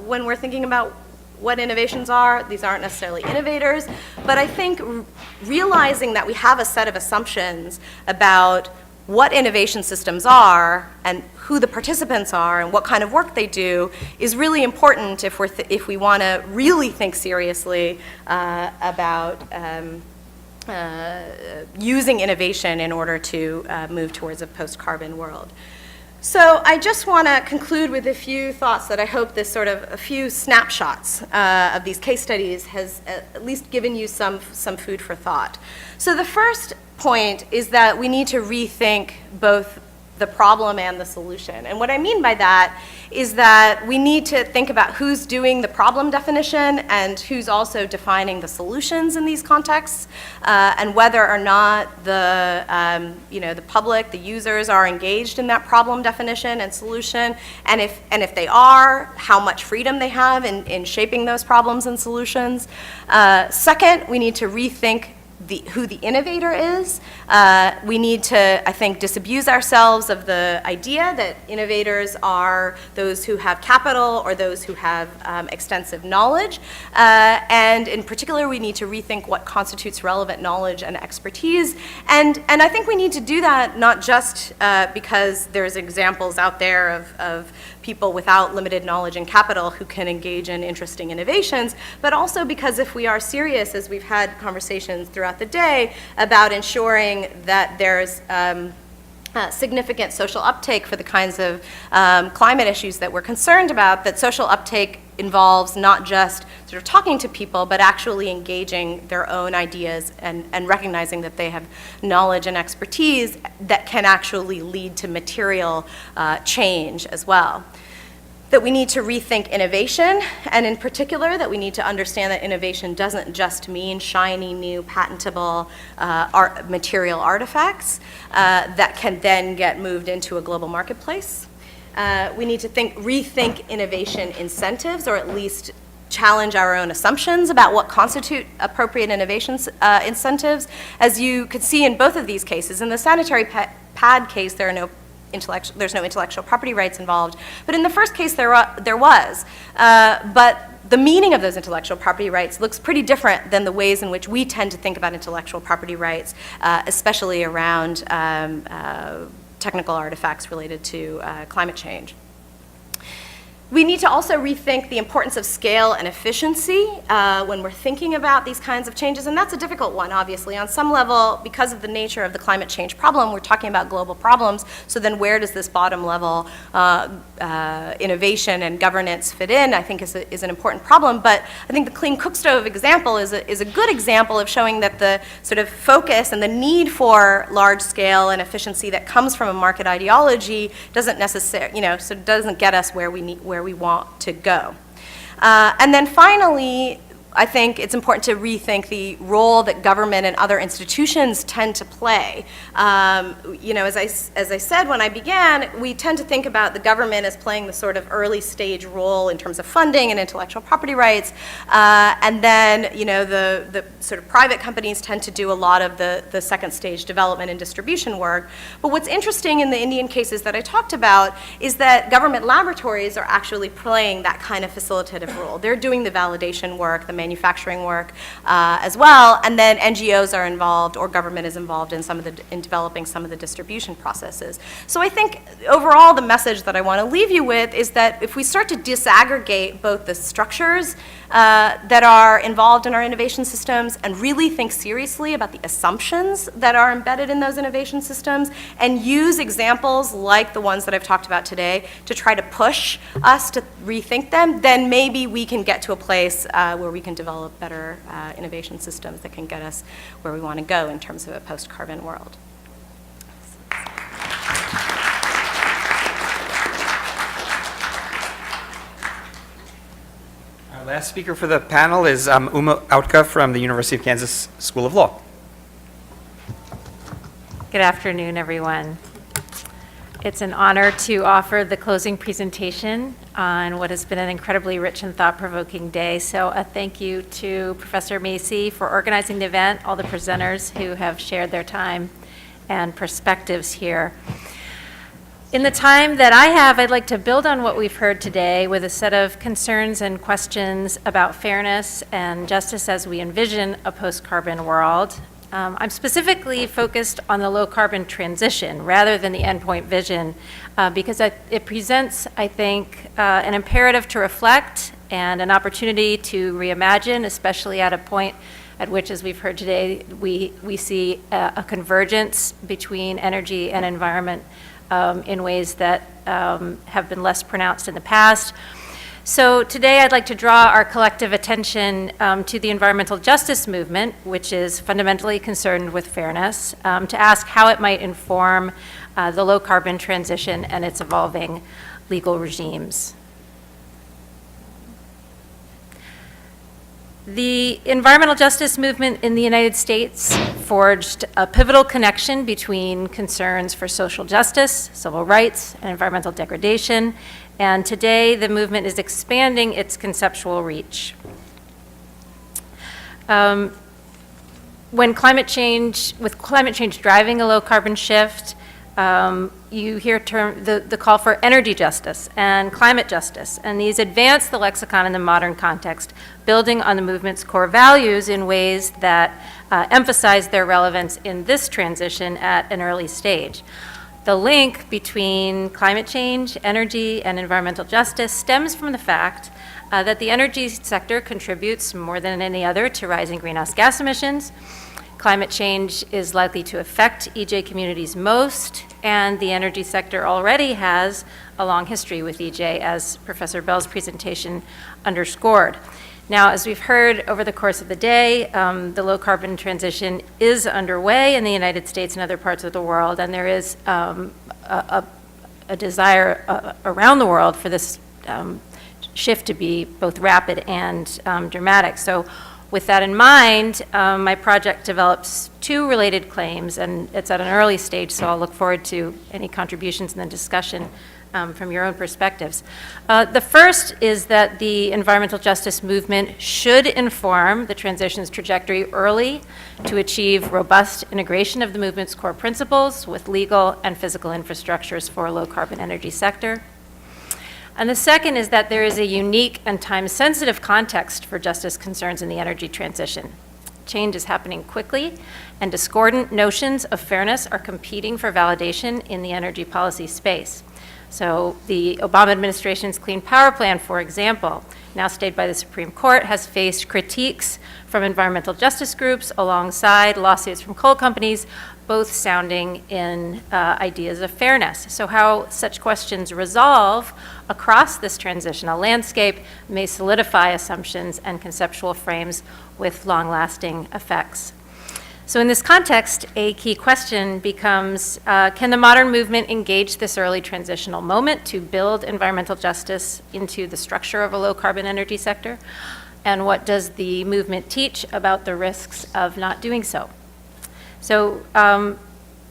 C: when we're thinking about what innovations are. These aren't necessarily innovators, but I think realizing that we have a set of assumptions about what innovation systems are and who the participants are and what kind of work they do is really important if we want to really think seriously about using innovation in order to move towards a post-carbon world. So I just want to conclude with a few thoughts that I hope this sort of a few snapshots of these case studies has at least given you some food for thought. So the first point is that we need to rethink both the problem and the solution. And what I mean by that is that we need to think about who's doing the problem definition and who's also defining the solutions in these contexts, and whether or not the public, the users, are engaged in that problem definition and solution, and if they are, how much freedom they have in shaping those problems and solutions. Second, we need to rethink who the innovator is. We need to, I think, disabuse ourselves of the idea that innovators are those who have capital or those who have extensive knowledge. And in particular, we need to rethink what constitutes relevant knowledge and expertise. And I think we need to do that not just because there's examples out there of people without limited knowledge and capital who can engage in interesting innovations, but also because if we are serious, as we've had conversations throughout the day, about ensuring that there's significant social uptake for the kinds of climate issues that we're concerned about, that social uptake involves not just sort of talking to people, but actually engaging their own ideas and recognizing that they have knowledge and expertise that can actually lead to material change as well. That we need to rethink innovation, and in particular that we need to understand that innovation doesn't just mean shiny, new, patentable material artifacts that can then get moved into a global marketplace. We need to rethink innovation incentives, or at least challenge our own assumptions about what constitute appropriate innovation incentives. As you could see in both of these cases, in the sanitary pad case, there's no intellectual property rights involved, but in the first case there was. But the meaning of those intellectual property rights looks pretty different than the ways in which we tend to think about intellectual property rights, especially around technical artifacts related to climate change. We need to also rethink the importance of scale and efficiency when we're thinking about these kinds of changes, and that's a difficult one, obviously. On some level, because of the nature of the climate change problem, we're talking about global problems, so then where does this bottom level innovation and governance fit in, I think is an important problem. But I think the clean cook stove example is a good example of showing that the sort of focus and the need for large scale and efficiency that comes from a market ideology doesn't necessarily, so doesn't get us where we want to go. And then finally, I think it's important to rethink the role that government and other institutions tend to play. As I said when I began, we tend to think about the government as playing the sort of early stage role in terms of funding and intellectual property rights, and then the sort of private companies tend to do a lot of the second stage development and distribution work. But what's interesting in the Indian cases that I talked about is that government laboratories are actually playing that kind of facilitative role. They're doing the validation work, the manufacturing work as well. And then NGOs are involved, or government is involved in developing some of the distribution processes. So I think overall the message that I want to leave you with is that if we start to disaggregate both the structures that are involved in our innovation systems and really think seriously about the assumptions that are embedded in those innovation systems and use examples like the ones that I've talked about today to try to push us to rethink them, then maybe we can get to a place where we can develop better innovation systems that can get us where we want to go in terms of a post-carbon world.
A: Our last speaker for the panel is Uma Autka from the University of Kansas School of Law.
D: Good afternoon, everyone. It's an honor to offer the closing presentation on what has been an incredibly rich and thought-provoking day. So a thank you to Professor Macy for organizing the event, all the presenters who have shared their time and perspectives here. In the time that I have, I'd like to build on what we've heard today with a set of concerns and questions about fairness and justice as we envision a post-carbon world. I'm specifically focused on the low-carbon transition rather than the endpoint vision because it presents, I think, an imperative to reflect and an opportunity to reimagine, especially at a point at which, as we've heard today, we see a convergence between energy and environment in ways that have been less pronounced in the past. So today I'd like to draw our collective attention to the environmental justice movement, which is fundamentally concerned with fairness, to ask how it might inform the low carbon transition and its evolving legal regimes. The environmental justice movement in the United States forged a pivotal connection between concerns for social justice, civil rights, and environmental degradation, and today the movement is expanding its conceptual reach. With climate change driving a low carbon shift, you hear the call for energy justice and climate justice, and these advance the lexicon in the modern context, building on the movement's core values in ways that emphasize their relevance in this transition at an early stage. The link between climate change, energy, and environmental justice stems from the fact that the energy sector contributes more than any other to rising greenhouse gas emissions. Climate change is likely to affect EJ communities most, and the energy sector already has a long history with EJ, as Professor Bell's presentation underscored. Now, as we've heard over the course of the day, the low carbon transition is underway in the United States and other parts of the world, and there is a desire around the world for this shift to be both rapid and dramatic. So with that in mind, my project develops two related claims, and it's at an early stage, so I'll look forward to any contributions in the discussion from your own perspectives. The first is that the environmental justice movement should inform the transition's trajectory early to achieve robust integration of the movement's core principles with legal and physical infrastructures for a low-carbon energy sector. And the second is that there is a unique and time-sensitive context for justice concerns in the energy transition. Change is happening quickly, and discordant notions of fairness are competing for validation in the energy policy space. So the Obama administration's Clean Power Plan, for example, now stayed by the Supreme Court, has faced critiques from environmental justice groups alongside lawsuits from coal companies, both sounding in ideas of fairness. So how such questions resolve across this transitional landscape may solidify assumptions and conceptual frames with long-lasting effects. So in this context, a key question becomes, can the modern movement engage this early transitional moment to build environmental justice into the structure of a low-carbon energy sector? And what does the movement teach about the risks of not doing so? So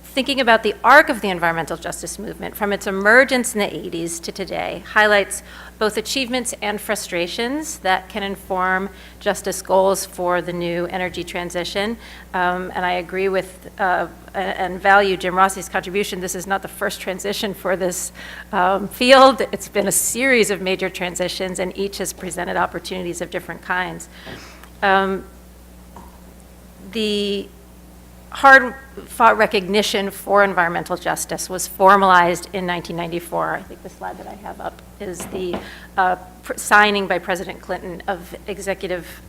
D: thinking about the arc of the environmental justice movement from its emergence in the 80s to today highlights both achievements and frustrations that can inform justice goals for the new energy transition. And I agree with and value Jim Rossi's contribution. This is not the first transition for this field. It's been a series of major transitions, and each has presented opportunities of different kinds. The hard-fought recognition for environmental justice was formalized in 1994. I think the slide that I have up is the signing by President Clinton of executive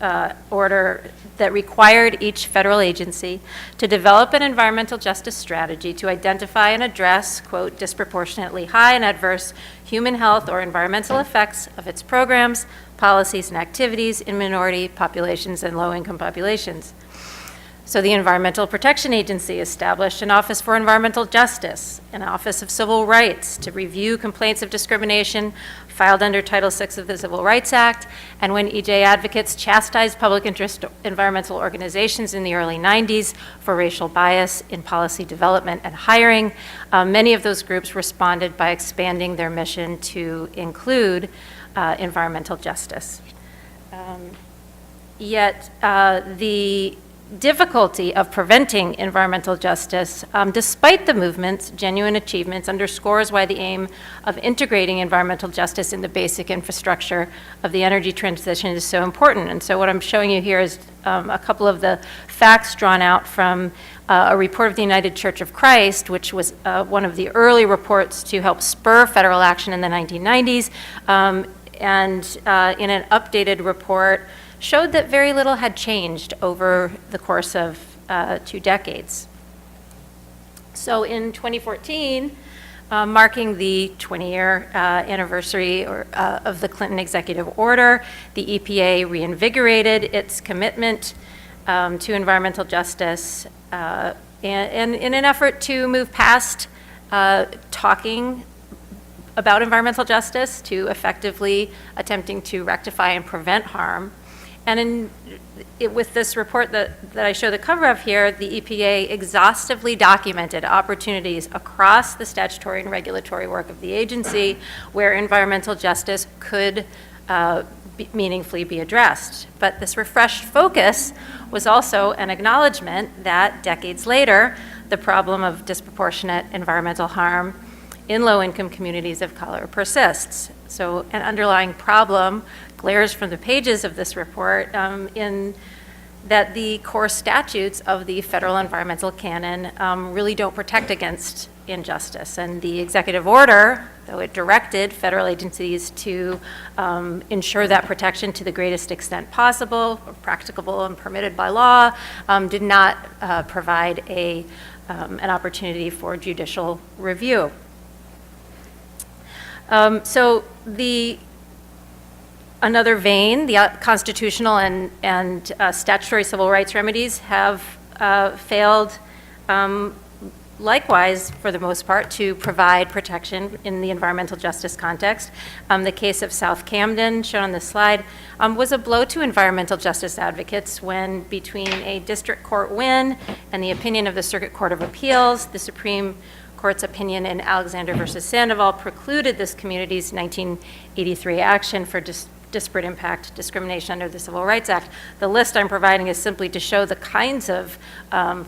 D: order that required each federal agency to develop an environmental justice strategy to identify and address, quote, disproportionately high and adverse human health or environmental effects of its programs, policies, and activities in minority populations and low-income populations. So the Environmental Protection Agency established an Office for Environmental Justice, an Office of Civil Rights to review complaints of discrimination filed under Title VI of the Civil Rights Act, and when EJ advocates chastised public interest environmental organizations in the early 90s for racial bias in policy development and hiring, many of those groups responded by expanding their mission to include environmental justice. Yet the difficulty of preventing environmental justice, despite the movement's genuine achievements, underscores why the aim of integrating environmental justice in the basic infrastructure of the energy transition is so important. And so what I'm showing you here is a couple of the facts drawn out from a report of the United Church of Christ, which was one of the early reports to help spur federal action in the 1990s, and in an updated report, showed that very little had changed over the course of 2 decades. So in 2014, marking the 20-year anniversary of the Clinton executive order, the EPA reinvigorated its commitment to environmental justice and in an effort to move past talking about environmental justice to effectively attempting to rectify and prevent harm. And with this report that I show the cover of here, the EPA exhaustively documented opportunities across the statutory and regulatory work of the agency where environmental justice could meaningfully be addressed. But this refreshed focus was also an acknowledgement that decades later, the problem of disproportionate environmental harm in low-income communities of color persists. So an underlying problem glares from the pages of this report in that the core statutes of the federal environmental canon really don't protect against injustice. And the executive order, though it directed federal agencies to ensure that protection to the greatest extent possible, practicable and permitted by law, did not provide an opportunity for judicial review. So another vein, the constitutional and statutory civil rights remedies have failed likewise, for the most part, to provide protection in the environmental justice context. The case of South Camden, shown on this slide, was a blow to environmental justice advocates when, between a district court win and the opinion of the Circuit Court of Appeals, the Supreme Court's opinion in Alexander versus Sandoval precluded this community's 1983 action for disparate impact discrimination under the Civil Rights Act. The list I'm providing is simply to show the kinds of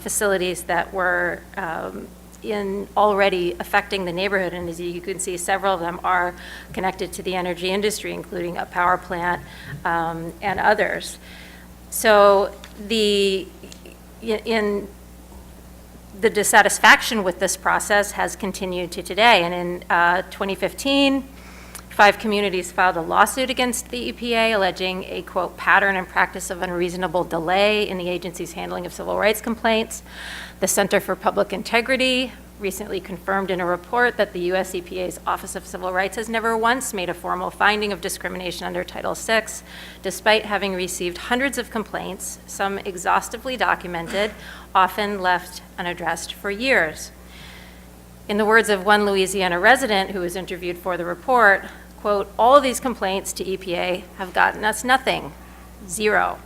D: facilities that were already affecting the neighborhood, and as you can see, several of them are connected to the energy industry, including a power plant and others. So the dissatisfaction with this process has continued to today, and in 2015, 5 communities filed a lawsuit against the EPA alleging a, quote, pattern and practice of unreasonable delay in the agency's handling of civil rights complaints. The Center for Public Integrity recently confirmed in a report that the US EPA's Office of Civil Rights has never once made a formal finding of discrimination under Title VI, despite having received hundreds of complaints, some exhaustively documented, often left unaddressed for years. In the words of one Louisiana resident who was interviewed for the report, quote, all of these complaints to EPA have gotten us nothing, zero.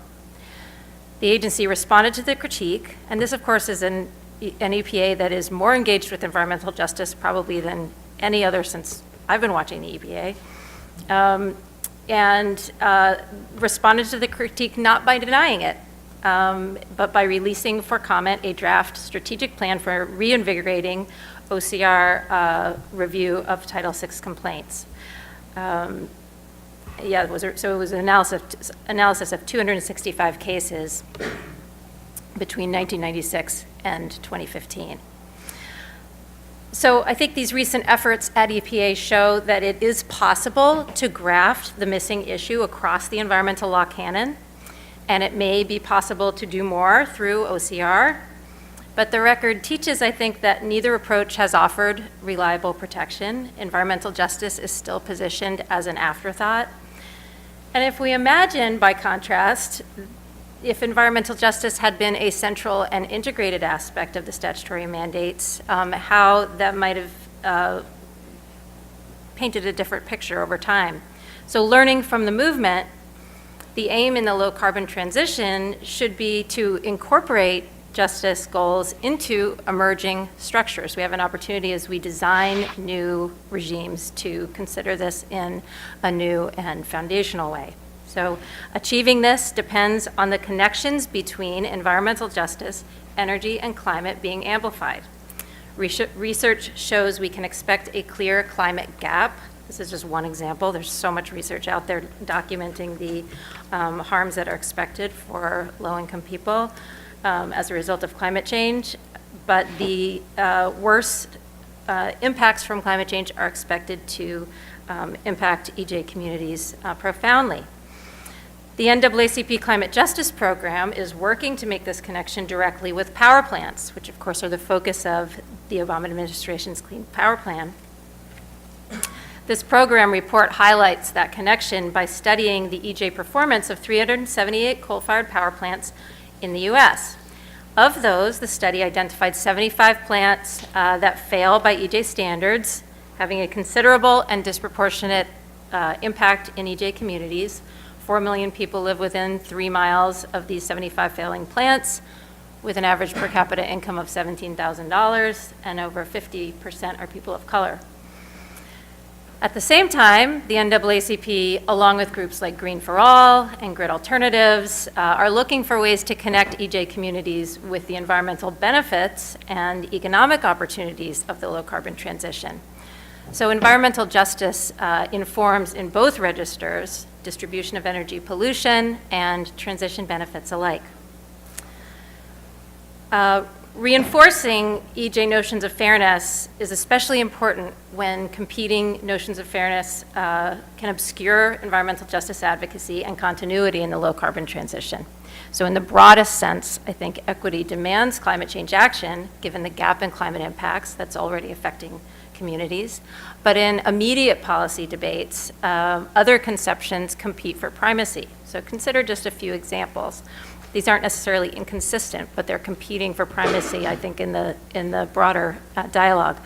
D: The agency responded to the critique, and this, of course, is an EPA that is more engaged with environmental justice probably than any other since I've been watching the EPA, and responded to the critique not by denying it, but by releasing for comment a draft strategic plan for reinvigorating OCR review of Title VI complaints. Yeah, so it was an analysis of 265 cases between 1996 and 2015. So I think these recent efforts at EPA show that it is possible to graft the missing issue across the environmental law canon, and it may be possible to do more through OCR. But the record teaches, I think, that neither approach has offered reliable protection. Environmental justice is still positioned as an afterthought. And if we imagine, by contrast, if environmental justice had been a central and integrated aspect of the statutory mandates, how that might have painted a different picture over time. So learning from the movement, the aim in the low carbon transition should be to incorporate justice goals into emerging structures. We have an opportunity as we design new regimes to consider this in a new and foundational way. So achieving this depends on the connections between environmental justice, energy, and climate being amplified. Research shows we can expect a clear climate gap. This is just one example. There's so much research out there documenting the harms that are expected for low-income people as a result of climate change. But the worst impacts from climate change are expected to impact EJ communities profoundly. The NAACP Climate Justice Program is working to make this connection directly with power plants, which of course are the focus of the Obama administration's Clean Power Plan. This program report highlights that connection by studying the EJ performance of 378 coal-fired power plants in the US. Of those, the study identified 75 plants that fail by EJ standards, having a considerable and disproportionate impact in EJ communities. 4 million people live within 3 miles of these 75 failing plants, with an average per capita income of $17,000, and over 50% are people of color. At the same time, the NAACP, along with groups like Green for All and Grid Alternatives, are looking for ways to connect EJ communities with the environmental benefits and economic opportunities of the low-carbon transition. So environmental justice informs in both registers distribution of energy pollution and transition benefits alike. Reinforcing EJ notions of fairness is especially important when competing notions of fairness can obscure environmental justice advocacy and continuity in the low-carbon transition. So in the broadest sense, I think equity demands climate change action, given the gap in climate impacts that's already affecting communities. But in immediate policy debates, other conceptions compete for primacy. So consider just a few examples. These aren't necessarily inconsistent, but they're competing for primacy, I think, in the broader dialogue.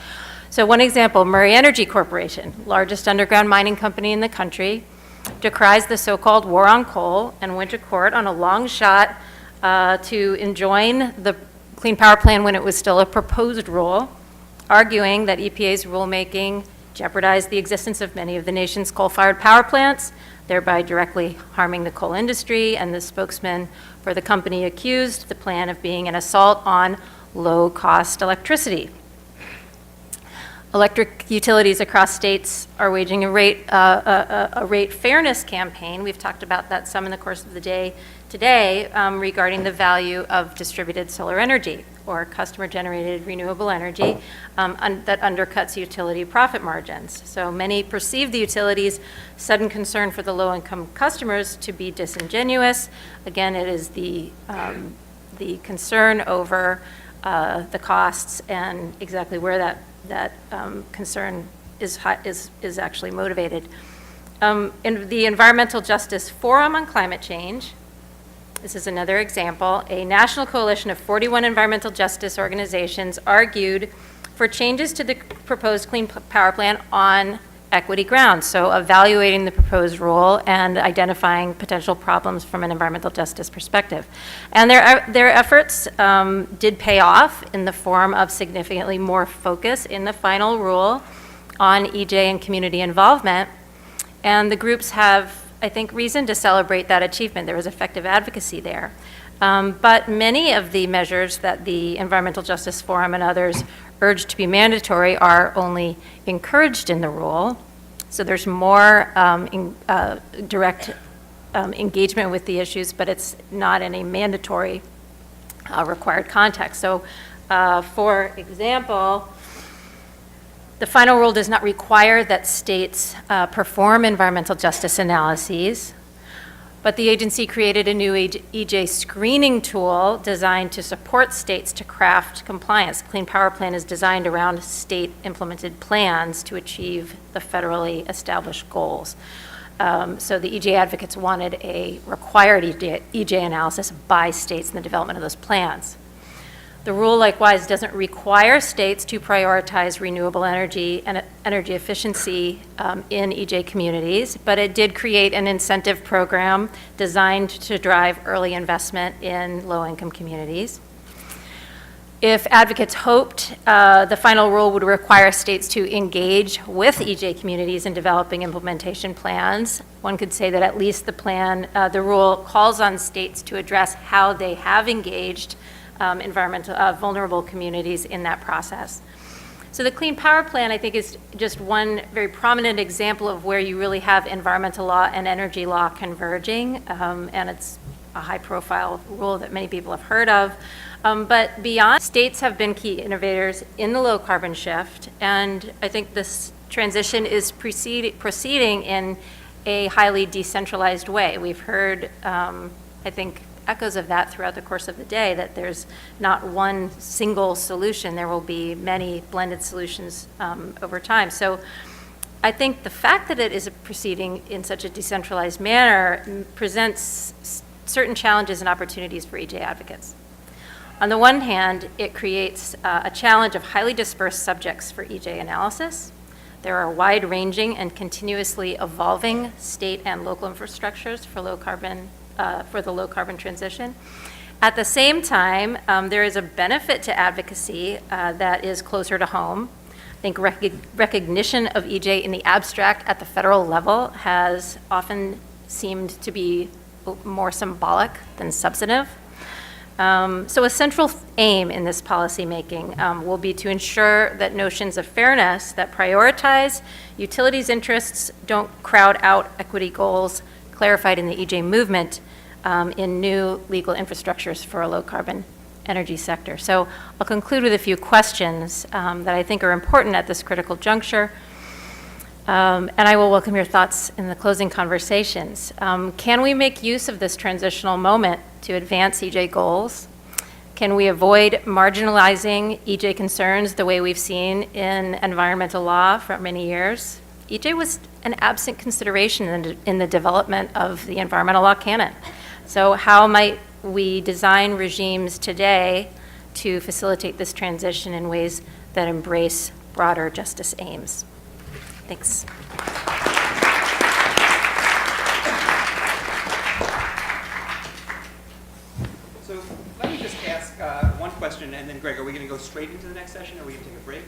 D: So one example, Murray Energy Corporation, largest underground mining company in the country, decries the so-called war on coal and went to court on a long shot to enjoin the Clean Power Plan when it was still a proposed rule, arguing that EPA's rulemaking jeopardized the existence of many of the nation's coal-fired power plants, thereby directly harming the coal industry. And the spokesman for the company accused the plan of being an assault on low-cost electricity. Electric utilities across states are waging a rate fairness campaign. We've talked about that some in the course of the day today regarding the value of distributed solar energy or customer-generated renewable energy that undercuts utility profit margins. So many perceive the utilities' sudden concern for the low-income customers to be disingenuous. Again, it is the concern over the costs and exactly where that concern is actually motivated. In the Environmental Justice Forum on Climate Change, this is another example, a national coalition of 41 environmental justice organizations argued for changes to the proposed Clean Power Plan on equity grounds, so evaluating the proposed rule and identifying potential problems from an environmental justice perspective. And their efforts did pay off in the form of significantly more focus in the final rule on EJ and community involvement. And the groups have, I think, reason to celebrate that achievement. There was effective advocacy there. But many of the measures that the Environmental Justice Forum and others urged to be mandatory are only encouraged in the rule. So there's more direct engagement with the issues, but it's not in a mandatory required context. So for example, the final rule does not require that states perform environmental justice analyses, but the agency created a new EJ screening tool designed to support states to craft compliance. The Clean Power Plan is designed around state-implemented plans to achieve the federally established goals. So the EJ advocates wanted a required EJ analysis by states in the development of those plans. The rule likewise doesn't require states to prioritize renewable energy and energy efficiency in EJ communities, but it did create an incentive program designed to drive early investment in low-income communities. If advocates hoped the final rule would require states to engage with EJ communities in developing implementation plans, one could say that at least the rule calls on states to address how they have engaged vulnerable communities in that process. So the Clean Power Plan, I think, is just one very prominent example of where you really have environmental law and energy law converging, and it's a high-profile rule that many people have heard of. But beyond, states have been key innovators in the low-carbon shift, and I think this transition is proceeding in a highly decentralized way. We've heard, I think, echoes of that throughout the course of the day, that there's not one single solution. There will be many blended solutions over time. So I think the fact that it is proceeding in such a decentralized manner presents certain challenges and opportunities for EJ advocates. On the one hand, it creates a challenge of highly dispersed subjects for EJ analysis. There are wide-ranging and continuously evolving state and local infrastructures for the low-carbon transition. At the same time, there is a benefit to advocacy that is closer to home. I think recognition of EJ in the abstract at the federal level has often seemed to be more symbolic than substantive. So a central aim in this policymaking will be to ensure that notions of fairness that prioritize utilities' interests don't crowd out equity goals clarified in the EJ movement in new legal infrastructures for a low-carbon energy sector. So I'll conclude with a few questions that I think are important at this critical juncture. And I will welcome your thoughts in the closing conversations. Can we make use of this transitional moment to advance EJ goals? Can we avoid marginalizing EJ concerns the way we've seen in environmental law for many years? EJ was an absent consideration in the development of the environmental law canon. So how might we design regimes today to facilitate this transition in ways that embrace broader justice aims? Thanks.
A: So let me just ask one question, and then Greg, are we going to go straight into the next session, or are we going to take a break?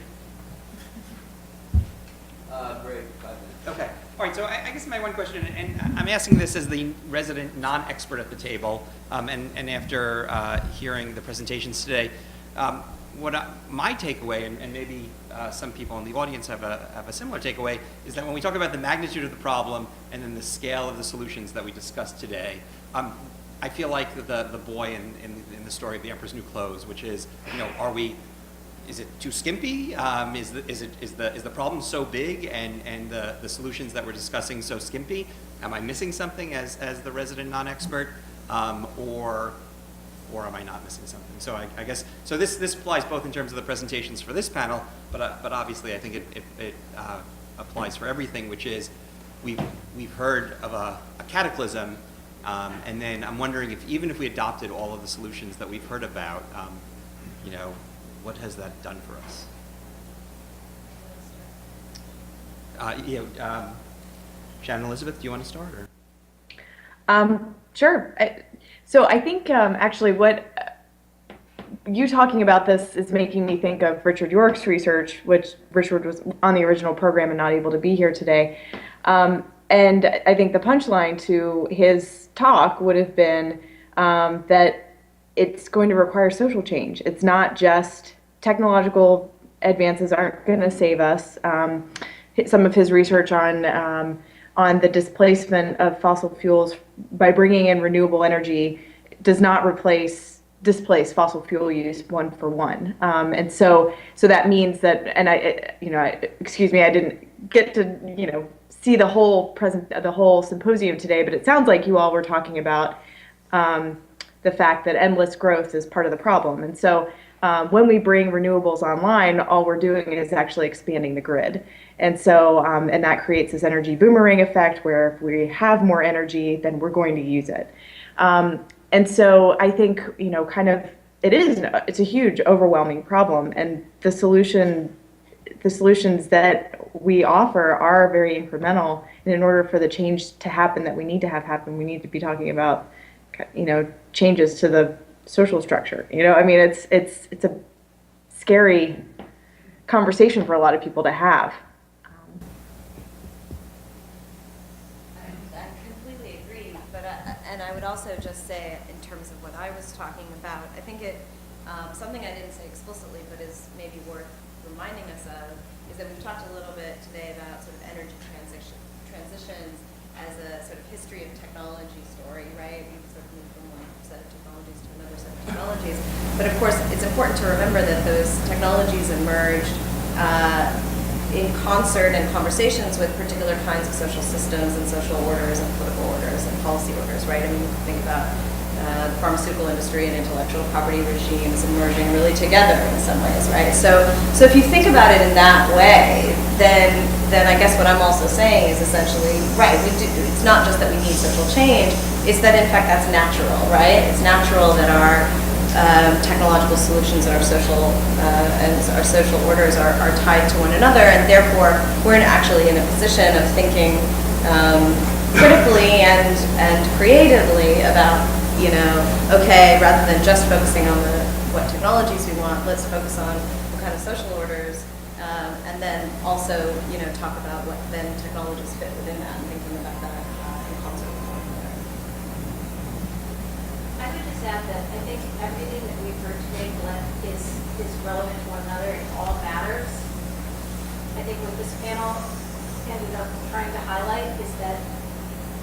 E: Break, 5 minutes.
A: Okay. All right. So I guess my one question, and I'm asking this as the resident non-expert at the table, and after hearing the presentations today, my takeaway, and maybe some people in the audience have a similar takeaway, is that when we talk about the magnitude of the problem and then the scale of the solutions that we discussed today, I feel like the boy in the story of The Emperor's New Clothes, which is, is it too skimpy? Is the problem so big and the solutions that we're discussing so skimpy? Am I missing something as the resident non-expert, or am I not missing something? So I guess so. This applies both in terms of the presentations for this panel, but obviously I think it applies for everything, which is we've heard of a cataclysm, and then I'm wondering if even if we adopted all of the solutions that we've heard about, what has that done for us? Shannon Elizabeth, do you want to start? Or?
B: Sure. So I think actually what you talking about this is making me think of Richard York's research, which Richard was on the original program and not able to be here today. And I think the punchline to his talk would have been that it's going to require social change. It's not just technological advances aren't going to save us. some of his research on the displacement of fossil fuels by bringing in renewable energy does not displace fossil fuel use one for one. And so that means that, and excuse me, I didn't get to, see the whole symposium today, but it sounds like you all were talking about the fact that endless growth is part of the problem. And so when we bring renewables online, all we're doing is actually expanding the grid. And so, and that creates this energy boomerang effect where if we have more energy, then we're going to use it. And so I think, it's a huge, overwhelming problem. And the solutions that we offer are very incremental. And in order for the change to happen that we need to have happen, we need to be talking about, changes to the social structure. It's a scary conversation for a lot of people to have.
C: I completely agree, but and I would also just say, in terms of what I was talking about, I think something I didn't say explicitly, but is maybe worth reminding us of, is that we've talked a little bit today about sort of energy transitions as a sort of history of technology story, right? We've sort of moved from one set of technologies to another set of technologies, but of course it's important to remember that those technologies emerged in concert and conversations with particular kinds of social systems and social orders and political orders and policy orders, right? I mean, think about the pharmaceutical industry and intellectual property regimes emerging really together in some ways, right? So if you think about it in that way, then I guess what I'm also saying is essentially, right, it's not just that we need social change, it's that in fact that's natural, right? It's natural that our technological solutions and our social orders are tied to one another, and therefore we're actually in a position of thinking critically and creatively about, okay, rather than just focusing on what technologies we want, let's focus on what kind of social orders, and then also, talk about what then technologies fit within that, and thinking about that in concert with one another.
D: I would just add that I think everything that we've heard today, Glenn, is relevant to one another. It all matters. I think what this panel ended up trying to highlight is that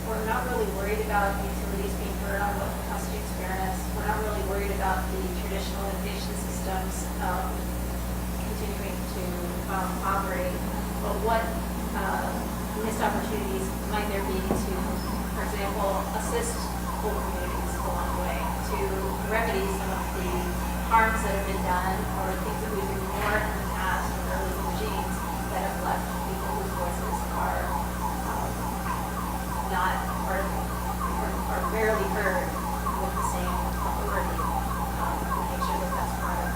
D: we're not really worried about utilities being heard on what custody experience. We're not really worried about the traditional innovation systems continuing to operate. But what missed opportunities might there be to, for example, assist whole communities along the way, to remedy some of the harms that have been done or things that we've ignored in the past or early regimes that have left people whose voices are not or are rarely heard with the same authority. Make sure that that's part of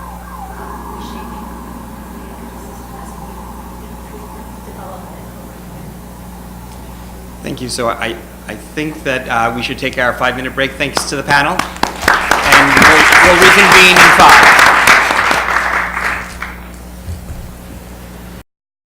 D: reshaping the energy system as we develop it.
A: Thank you. So I think that we should take our 5-minute break. Thanks to the panel. And we'll reconvene in 5.